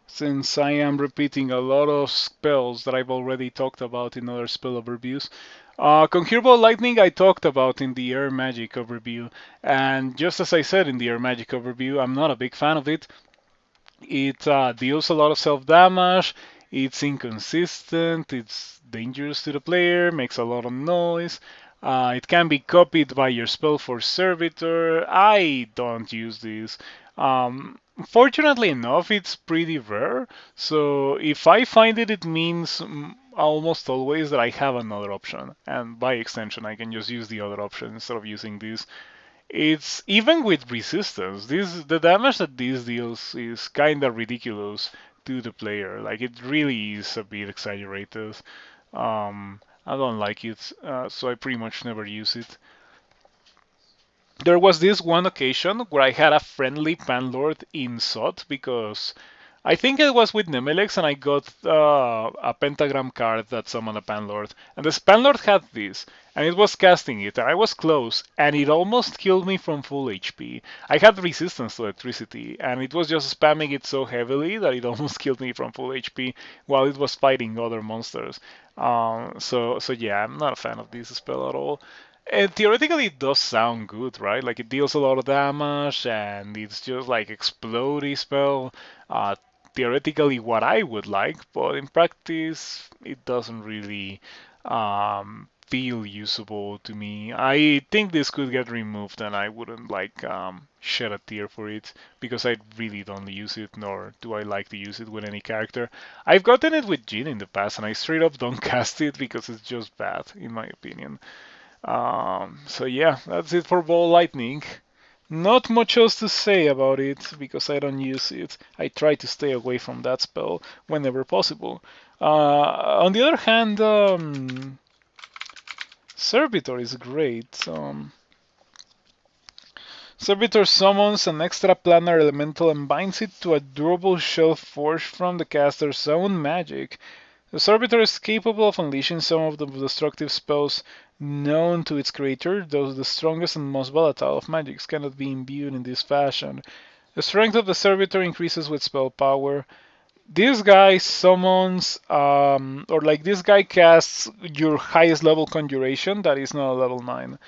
Since I am repeating a lot of spells that I've already talked about in other spell overviews. Conjurable Lightning I talked about in the Air Magic overview, and just as I said in the Air Magic overview, I'm not a big fan of it. It deals a lot of self-damage, it's inconsistent, it's dangerous to the player, makes a lot of noise. It can be copied by your Spellforged Servitor. I don't use this. Fortunately enough, it's pretty rare, so if I find it, it means almost always that I have another option, and by extension, I can just use the other option instead of using this. It's even with resistance. The damage that this deals is kind of ridiculous to the player. Like it really is a bit exaggerated. I don't like it, so I pretty much never use it. There was this one occasion where I had a friendly Panlord in SOT because I think it was with Nemelex and I got a pentagram card that summoned a Panlord. And this Panlord had this, and it was casting it, and I was close, and it almost killed me from full HP. I had resistance to electricity, and it was just spamming it so heavily that it almost killed me from full HP while it was fighting other monsters. So yeah, I'm not a fan of this spell at all. And theoretically, it does sound good, right? Like it deals a lot of damage, and it's just like explodey spell. Theoretically, what I would like, but in practice, it doesn't really feel usable to me. I think this could get removed, and I wouldn't like shed a tear for it because I really don't use it, nor do I like to use it with any character. I've gotten it with Jin in the past, and I straight up don't cast it because it's just bad, in my opinion. So yeah, that's it for Ball Lightning. Not much else to say about it because I don't use it. I try to stay away from that spell whenever possible. On the other hand, Servitor is great. Servitor summons an extra planar elemental and binds it to a durable shell forged from the caster's own magic. The Servitor is capable of unleashing some of the destructive spells known to its creator, though the strongest and most volatile of magics cannot be imbued in this fashion. The strength of the servitor increases with spell power. This guy summons, or like this guy casts your highest level conjuration that is not a level 9.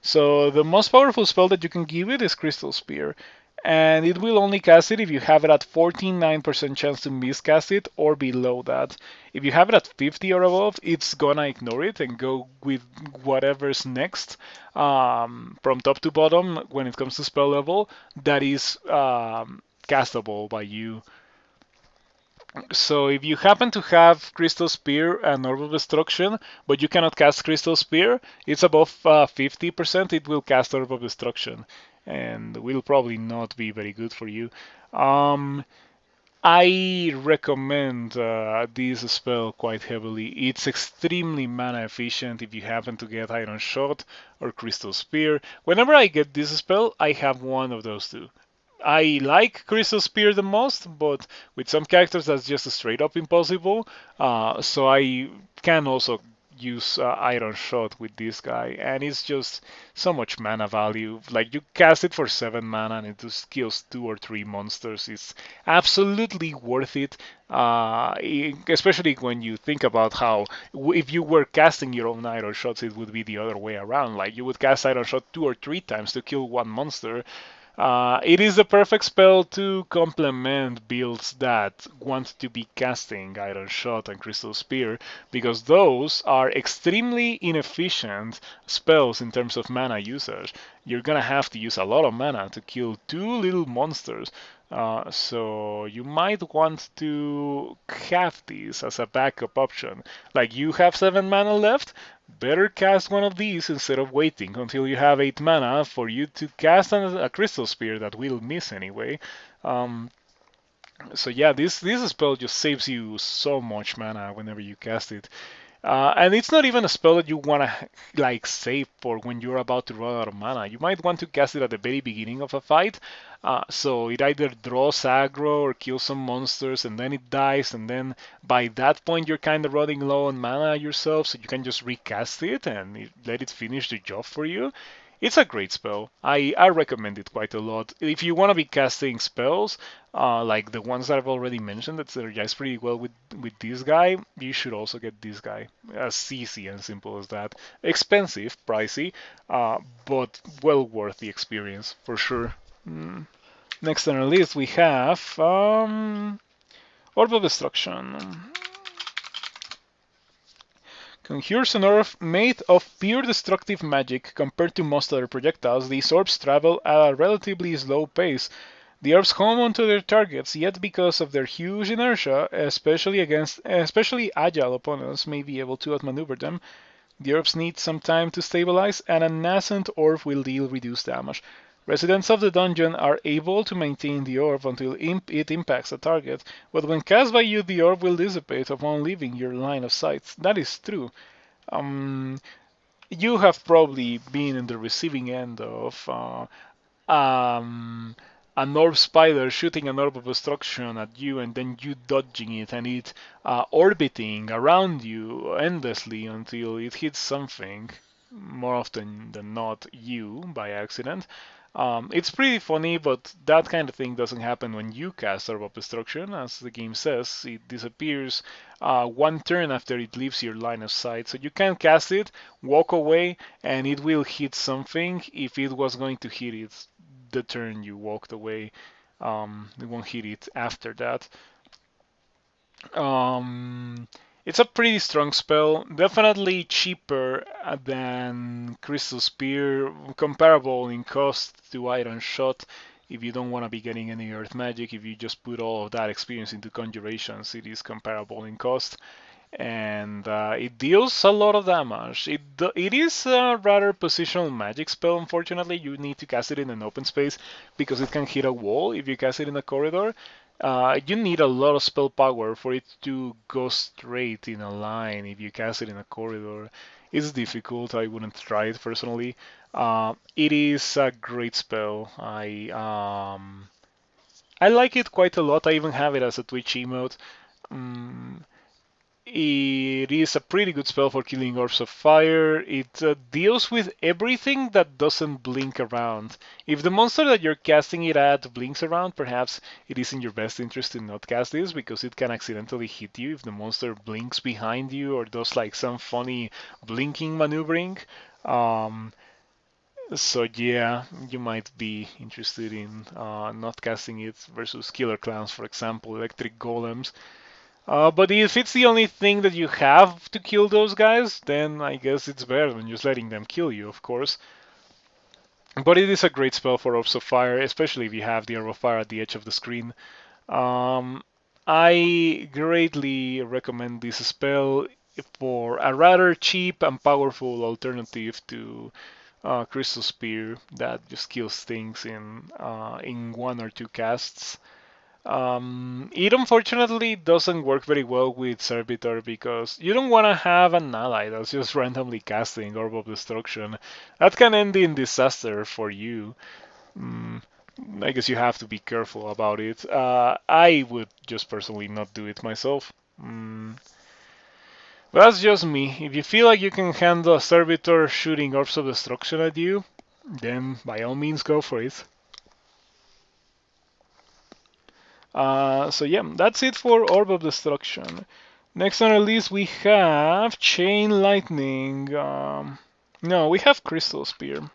So the most powerful spell that you can give it is Crystal Spear. And it will only cast it if you have it at 14.9% chance to miscast it or below that. If you have it at 50 or above, it's gonna ignore it and go with whatever's next from top to bottom when it comes to spell level that is castable by you. So if you happen to have Crystal Spear and Orb of Destruction, but you cannot cast Crystal Spear, it's above 50%, it will cast Orb of Destruction, and will probably not be very good for you. Um, I recommend this spell quite heavily. It's extremely mana efficient if you happen to get Iron Shot or Crystal Spear. Whenever I get this spell, I have one of those two. I like Crystal Spear the most, but with some characters that's just straight up impossible. So I can also use Iron Shot with this guy, and it's just so much mana value. Like you cast it for 7 mana and it just kills 2 or 3 monsters. It's absolutely worth it, especially when you think about how if you were casting your own Iron Shots, it would be the other way around. Like you would cast Iron Shot 2 or 3 times to kill one monster. It is the perfect spell to complement builds that want to be casting Iron Shot and Crystal Spear, because those are extremely inefficient spells in terms of mana usage. You're gonna have to use a lot of mana to kill 2 little monsters. So you might want to have these as a backup option. Like you have 7 mana left, better cast one of these instead of waiting until you have 8 mana for you to cast a Crystal Spear that will miss anyway. Um, so yeah, this spell just saves you so much mana whenever you cast it. And it's not even a spell that you want to like save for when you're about to run out of mana. You might want to cast it at the very beginning of a fight, so it either draws aggro or kills some monsters, and then it dies, and then by that point you're kind of running low on mana yourself, so you can just recast it and let it finish the job for you. It's a great spell. I recommend it quite a lot. If you want to be casting spells, like the ones that I've already mentioned that synergize pretty well with this guy, you should also get this guy. As easy and simple as that. Expensive, pricey, but well worth the experience for sure. Next on our list we have Orb of Destruction. Conjures an orb made of pure destructive magic. Compared to most other projectiles, these orbs travel at a relatively slow pace. The orbs home onto their targets, yet because of their huge inertia, especially agile opponents may be able to outmaneuver them. The orbs need some time to stabilize, and a nascent orb will deal reduced damage. Residents of the dungeon are able to maintain the orb until it impacts a target, but when cast by you, the orb will dissipate upon leaving your line of sight. That is true. Um, you have probably been in the receiving end of an orb spider shooting an orb of destruction at you and then you dodging it and it orbiting around you endlessly until it hits something, more often than not you by accident. It's pretty funny, but that kind of thing doesn't happen when you cast Orb of Destruction. As the game says, it disappears one turn after it leaves your line of sight. So you can cast it, walk away, and it will hit something if it was going to hit it the turn you walked away. It won't hit it after that. Um, it's a pretty strong spell, definitely cheaper than Crystal Spear, comparable in cost to Iron Shot. If you don't want to be getting any Earth Magic, if you just put all of that experience into Conjurations, it is comparable in cost. And it deals a lot of damage. It is a rather positional magic spell, unfortunately. You need to cast it in an open space because it can hit a wall if you cast it in a corridor. You need a lot of spell power for it to go straight in a line if you cast it in a corridor. It's difficult. I wouldn't try it personally. It is a great spell. I like it quite a lot. I even have it as a Twitch emote. Um, It is a pretty good spell for killing Orbs of Fire. It deals with everything that doesn't blink around. If the monster that you're casting it at blinks around, perhaps it is in your best interest to not cast this because it can accidentally hit you if the monster blinks behind you or does like some funny blinking maneuvering. Um, so yeah, you might be interested in not casting it versus Killer Clowns, for example, Electric Golems. But if it's the only thing that you have to kill those guys, then I guess it's better than just letting them kill you, of course. But it is a great spell for Orbs of Fire, especially if you have the Orb of Fire at the edge of the screen. Um, I greatly recommend this spell for a rather cheap and powerful alternative to Crystal Spear that just kills things in one or two casts. It unfortunately doesn't work very well with Servitor because you don't want to have an ally that's just randomly casting Orb of Destruction. That can end in disaster for you. Mm, I guess you have to be careful about it. I would just personally not do it myself. But that's just me. If you feel like you can handle a Servitor shooting Orbs of Destruction at you, then by all means go for it. So yeah, that's it for Orb of Destruction. Next on our list we have Chain Lightning. No, we have Crystal Spear.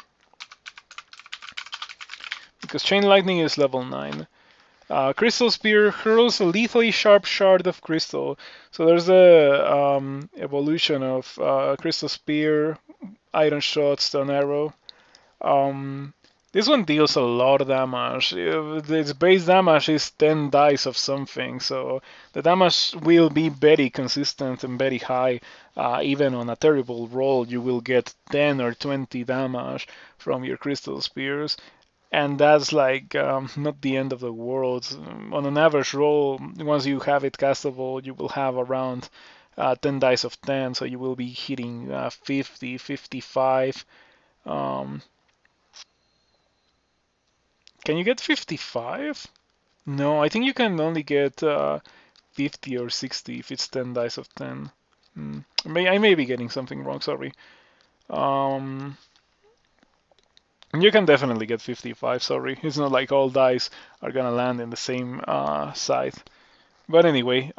Because Chain Lightning is level 9. Crystal Spear hurls a lethally sharp shard of crystal. So there's a evolution of Crystal Spear, Iron Shot, Stone Arrow. This one deals a lot of damage. Its base damage is 10 dice of something, so the damage will be very consistent and very high. Even on a terrible roll, you will get 10 or 20 damage from your Crystal Spears. And that's like not the end of the world. On an average roll, once you have it castable, you will have around 10 dice of 10, so you will be hitting 50, 55. Can you get 55? No, I think you can only get 50 or 60 if it's 10 dice of 10. I may be getting something wrong, sorry. You can definitely get 55, sorry. It's not like all dice are gonna land in the same side. But anyway,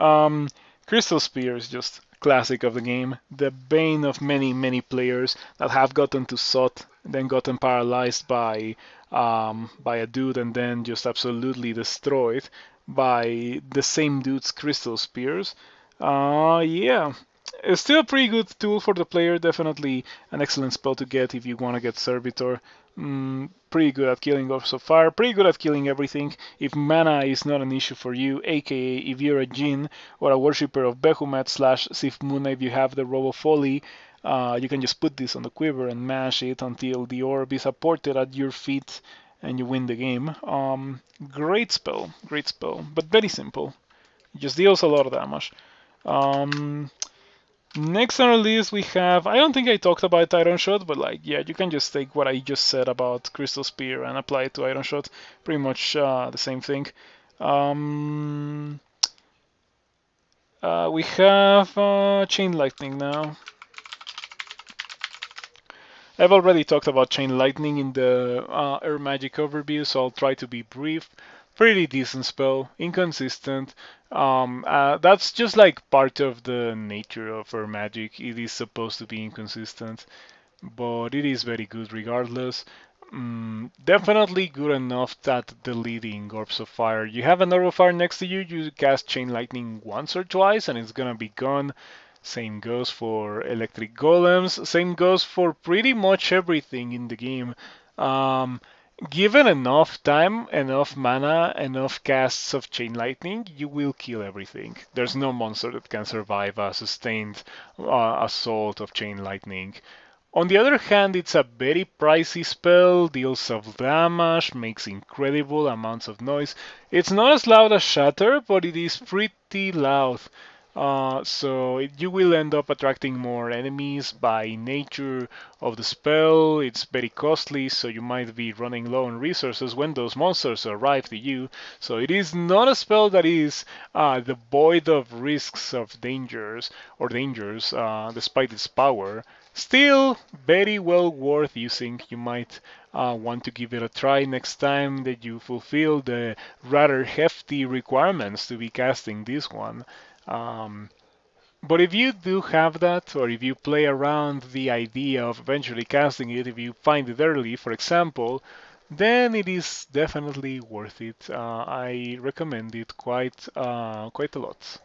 Crystal Spear is just classic of the game. The bane of many, many players that have gotten to SOT, then gotten paralyzed by a dude and then just absolutely destroyed by the same dude's Crystal Spears. Yeah, it's still a pretty good tool for the player. Definitely an excellent spell to get if you want to get Servitor. Pretty good at killing Orbs of Fire, pretty good at killing everything. If mana is not an issue for you, aka if you're a Jinn or a worshipper of Behemoth / Sif Muna, if you have the Robe of Folly, you can just put this on the quiver and mash it until the orb is apported at your feet and you win the game. Great spell, but very simple. It just deals a lot of damage. Next on our list we have, I don't think I talked about Iron Shot, but like, yeah, you can just take what I just said about Crystal Spear and apply it to Iron Shot. Pretty much the same thing. We have Chain Lightning now. I've already talked about Chain Lightning in the Air Magic overview, so I'll try to be brief. Pretty decent spell, inconsistent. That's just like part of the nature of Air Magic. It is supposed to be inconsistent, but it is very good regardless. Definitely good enough that deleting Orbs of Fire. You have an Orb of Fire next to you, you cast Chain Lightning once or twice and it's gonna be gone. Same goes for Electric Golems, same goes for pretty much everything in the game. Given enough time, enough mana, enough casts of Chain Lightning, you will kill everything. There's no monster that can survive a sustained assault of Chain Lightning. On the other hand, it's a very pricey spell, deals of damage, makes incredible amounts of noise. It's not as loud as Shatter, but it is pretty loud. So you will end up attracting more enemies by nature of the spell. It's very costly, so you might be running low on resources when those monsters arrive to you. So it is not a spell that is devoid of risks of dangers, despite its power. Still, very well worth using. You might want to give it a try next time that you fulfill the rather hefty requirements to be casting this one. Um, but if you do have that, or if you play around the idea of eventually casting it, if you find it early, for example, then it is definitely worth it. I recommend it quite a lot.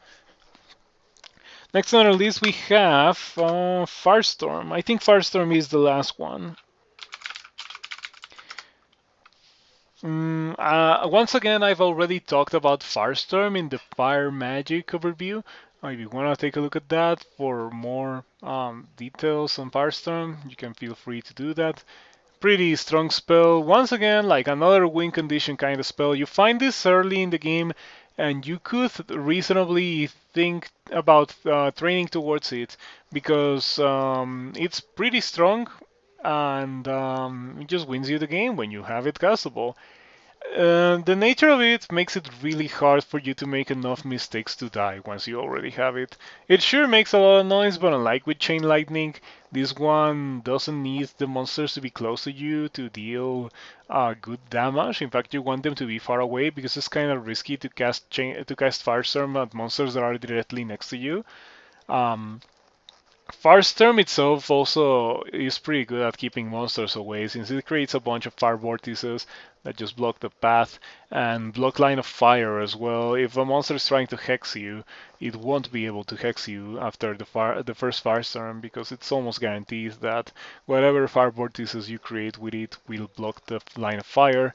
Next on our list we have Firestorm. I think Firestorm is the last one. Once again, I've already talked about Firestorm in the Fire Magic overview. If you want to take a look at that for more details on Firestorm, you can feel free to do that. Pretty strong spell. Once again, like another win condition kind of spell. You find this early in the game, and you could reasonably think about training towards it because it's pretty strong and it just wins you the game when you have it castable. The nature of it makes it really hard for you to make enough mistakes to die once you already have it. It sure makes a lot of noise, but unlike with Chain Lightning, this one doesn't need the monsters to be close to you to deal good damage. In fact, you want them to be far away because it's kind of risky to cast Firestorm at monsters that are directly next to you. Um, Firestorm itself also is pretty good at keeping monsters away since it creates a bunch of fire vortices that just block the path and block line of fire as well. If a monster is trying to hex you, it won't be able to hex you after the first Firestorm because it's almost guaranteed that whatever fire vortices you create with it will block the line of fire.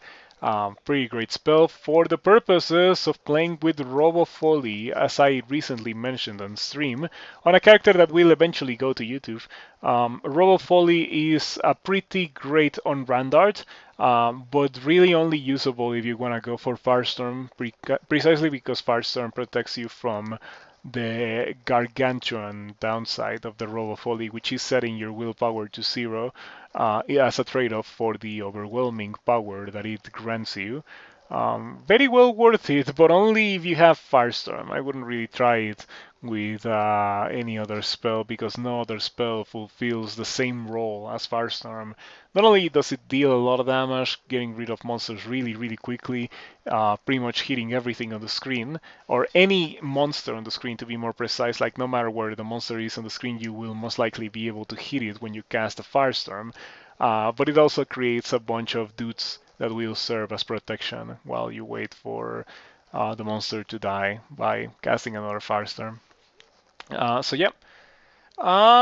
Pretty great spell for the purposes of playing with Robo Folly, as I recently mentioned on stream, on a character that will eventually go to YouTube. Robo Folly is a pretty great on Randart, but really only usable if you want to go for Firestorm, precisely because Firestorm protects you from the gargantuan downside of the Robo Folly, which is setting your willpower to 0 as a trade-off for the overwhelming power that it grants you. Very well worth it, but only if you have Firestorm. I wouldn't really try it with any other spell because no other spell fulfills the same role as Firestorm. Not only does it deal a lot of damage, getting rid of monsters really quickly, pretty much hitting everything on the screen, or any monster on the screen to be more precise, like no matter where the monster is on the screen, you will most likely be able to hit it when you cast a Firestorm. But it also creates a bunch of dudes that will serve as protection while you wait for the monster to die by casting another Firestorm. So yeah.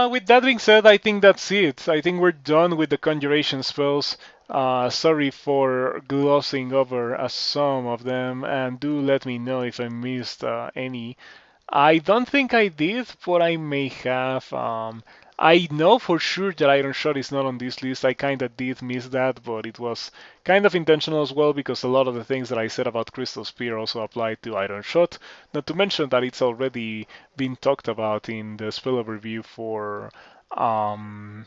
With that being said, I think that's it. I think we're done with the Conjuration spells. Sorry for glossing over some of them, and do let me know if I missed any. I don't think I did, but I may have. I know for sure that Iron Shot is not on this list. I kinda did miss that, but it was kind of intentional as well because a lot of the things that I said about Crystal Spear also apply to Iron Shot. Not to mention that it's already been talked about in the spell overview um,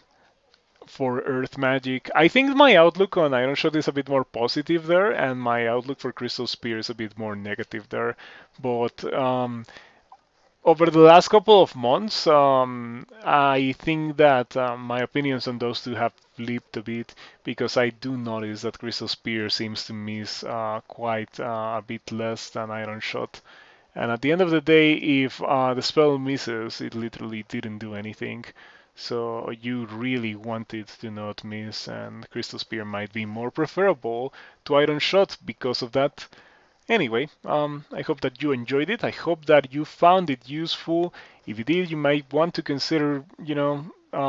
for Earth Magic. I think my outlook on Iron Shot is a bit more positive there, and my outlook for Crystal Spear is a bit more negative there. But over the last couple of months, I think that my opinions on those two have flipped a bit because I do notice that Crystal Spear seems to miss quite a bit less than Iron Shot. And at the end of the day, if the spell misses, it literally didn't do anything. So you really want it to not miss, and Crystal Spear might be more preferable to Iron Shot because of that. Anyway, I hope that you enjoyed it. I hope that you found it useful. If you did, you might want to consider,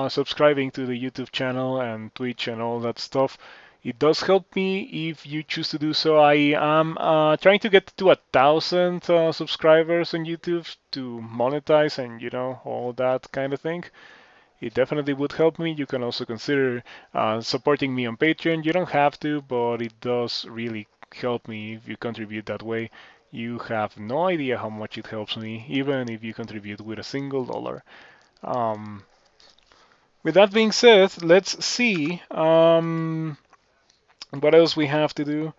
subscribing to the YouTube channel and Twitch and all that stuff. It does help me if you choose to do so. I am trying to get to 1,000 subscribers on YouTube to monetize and, all that kind of thing. It definitely would help me. You can also consider supporting me on Patreon. You don't have to, but it does really help me if you contribute that way. You have no idea how much it helps me, even if you contribute with a single dollar. Um, with that being said, let's see what else we have to do.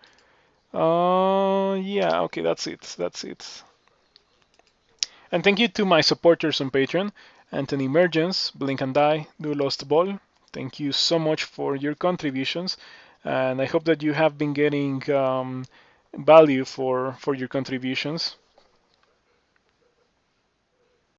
Yeah, okay, that's it. That's it. And thank you to my supporters on Patreon, Anthony Mergens, Blink and Die, Do Lost Ball. Thank you so much for your contributions, and I hope that you have been getting value for your contributions.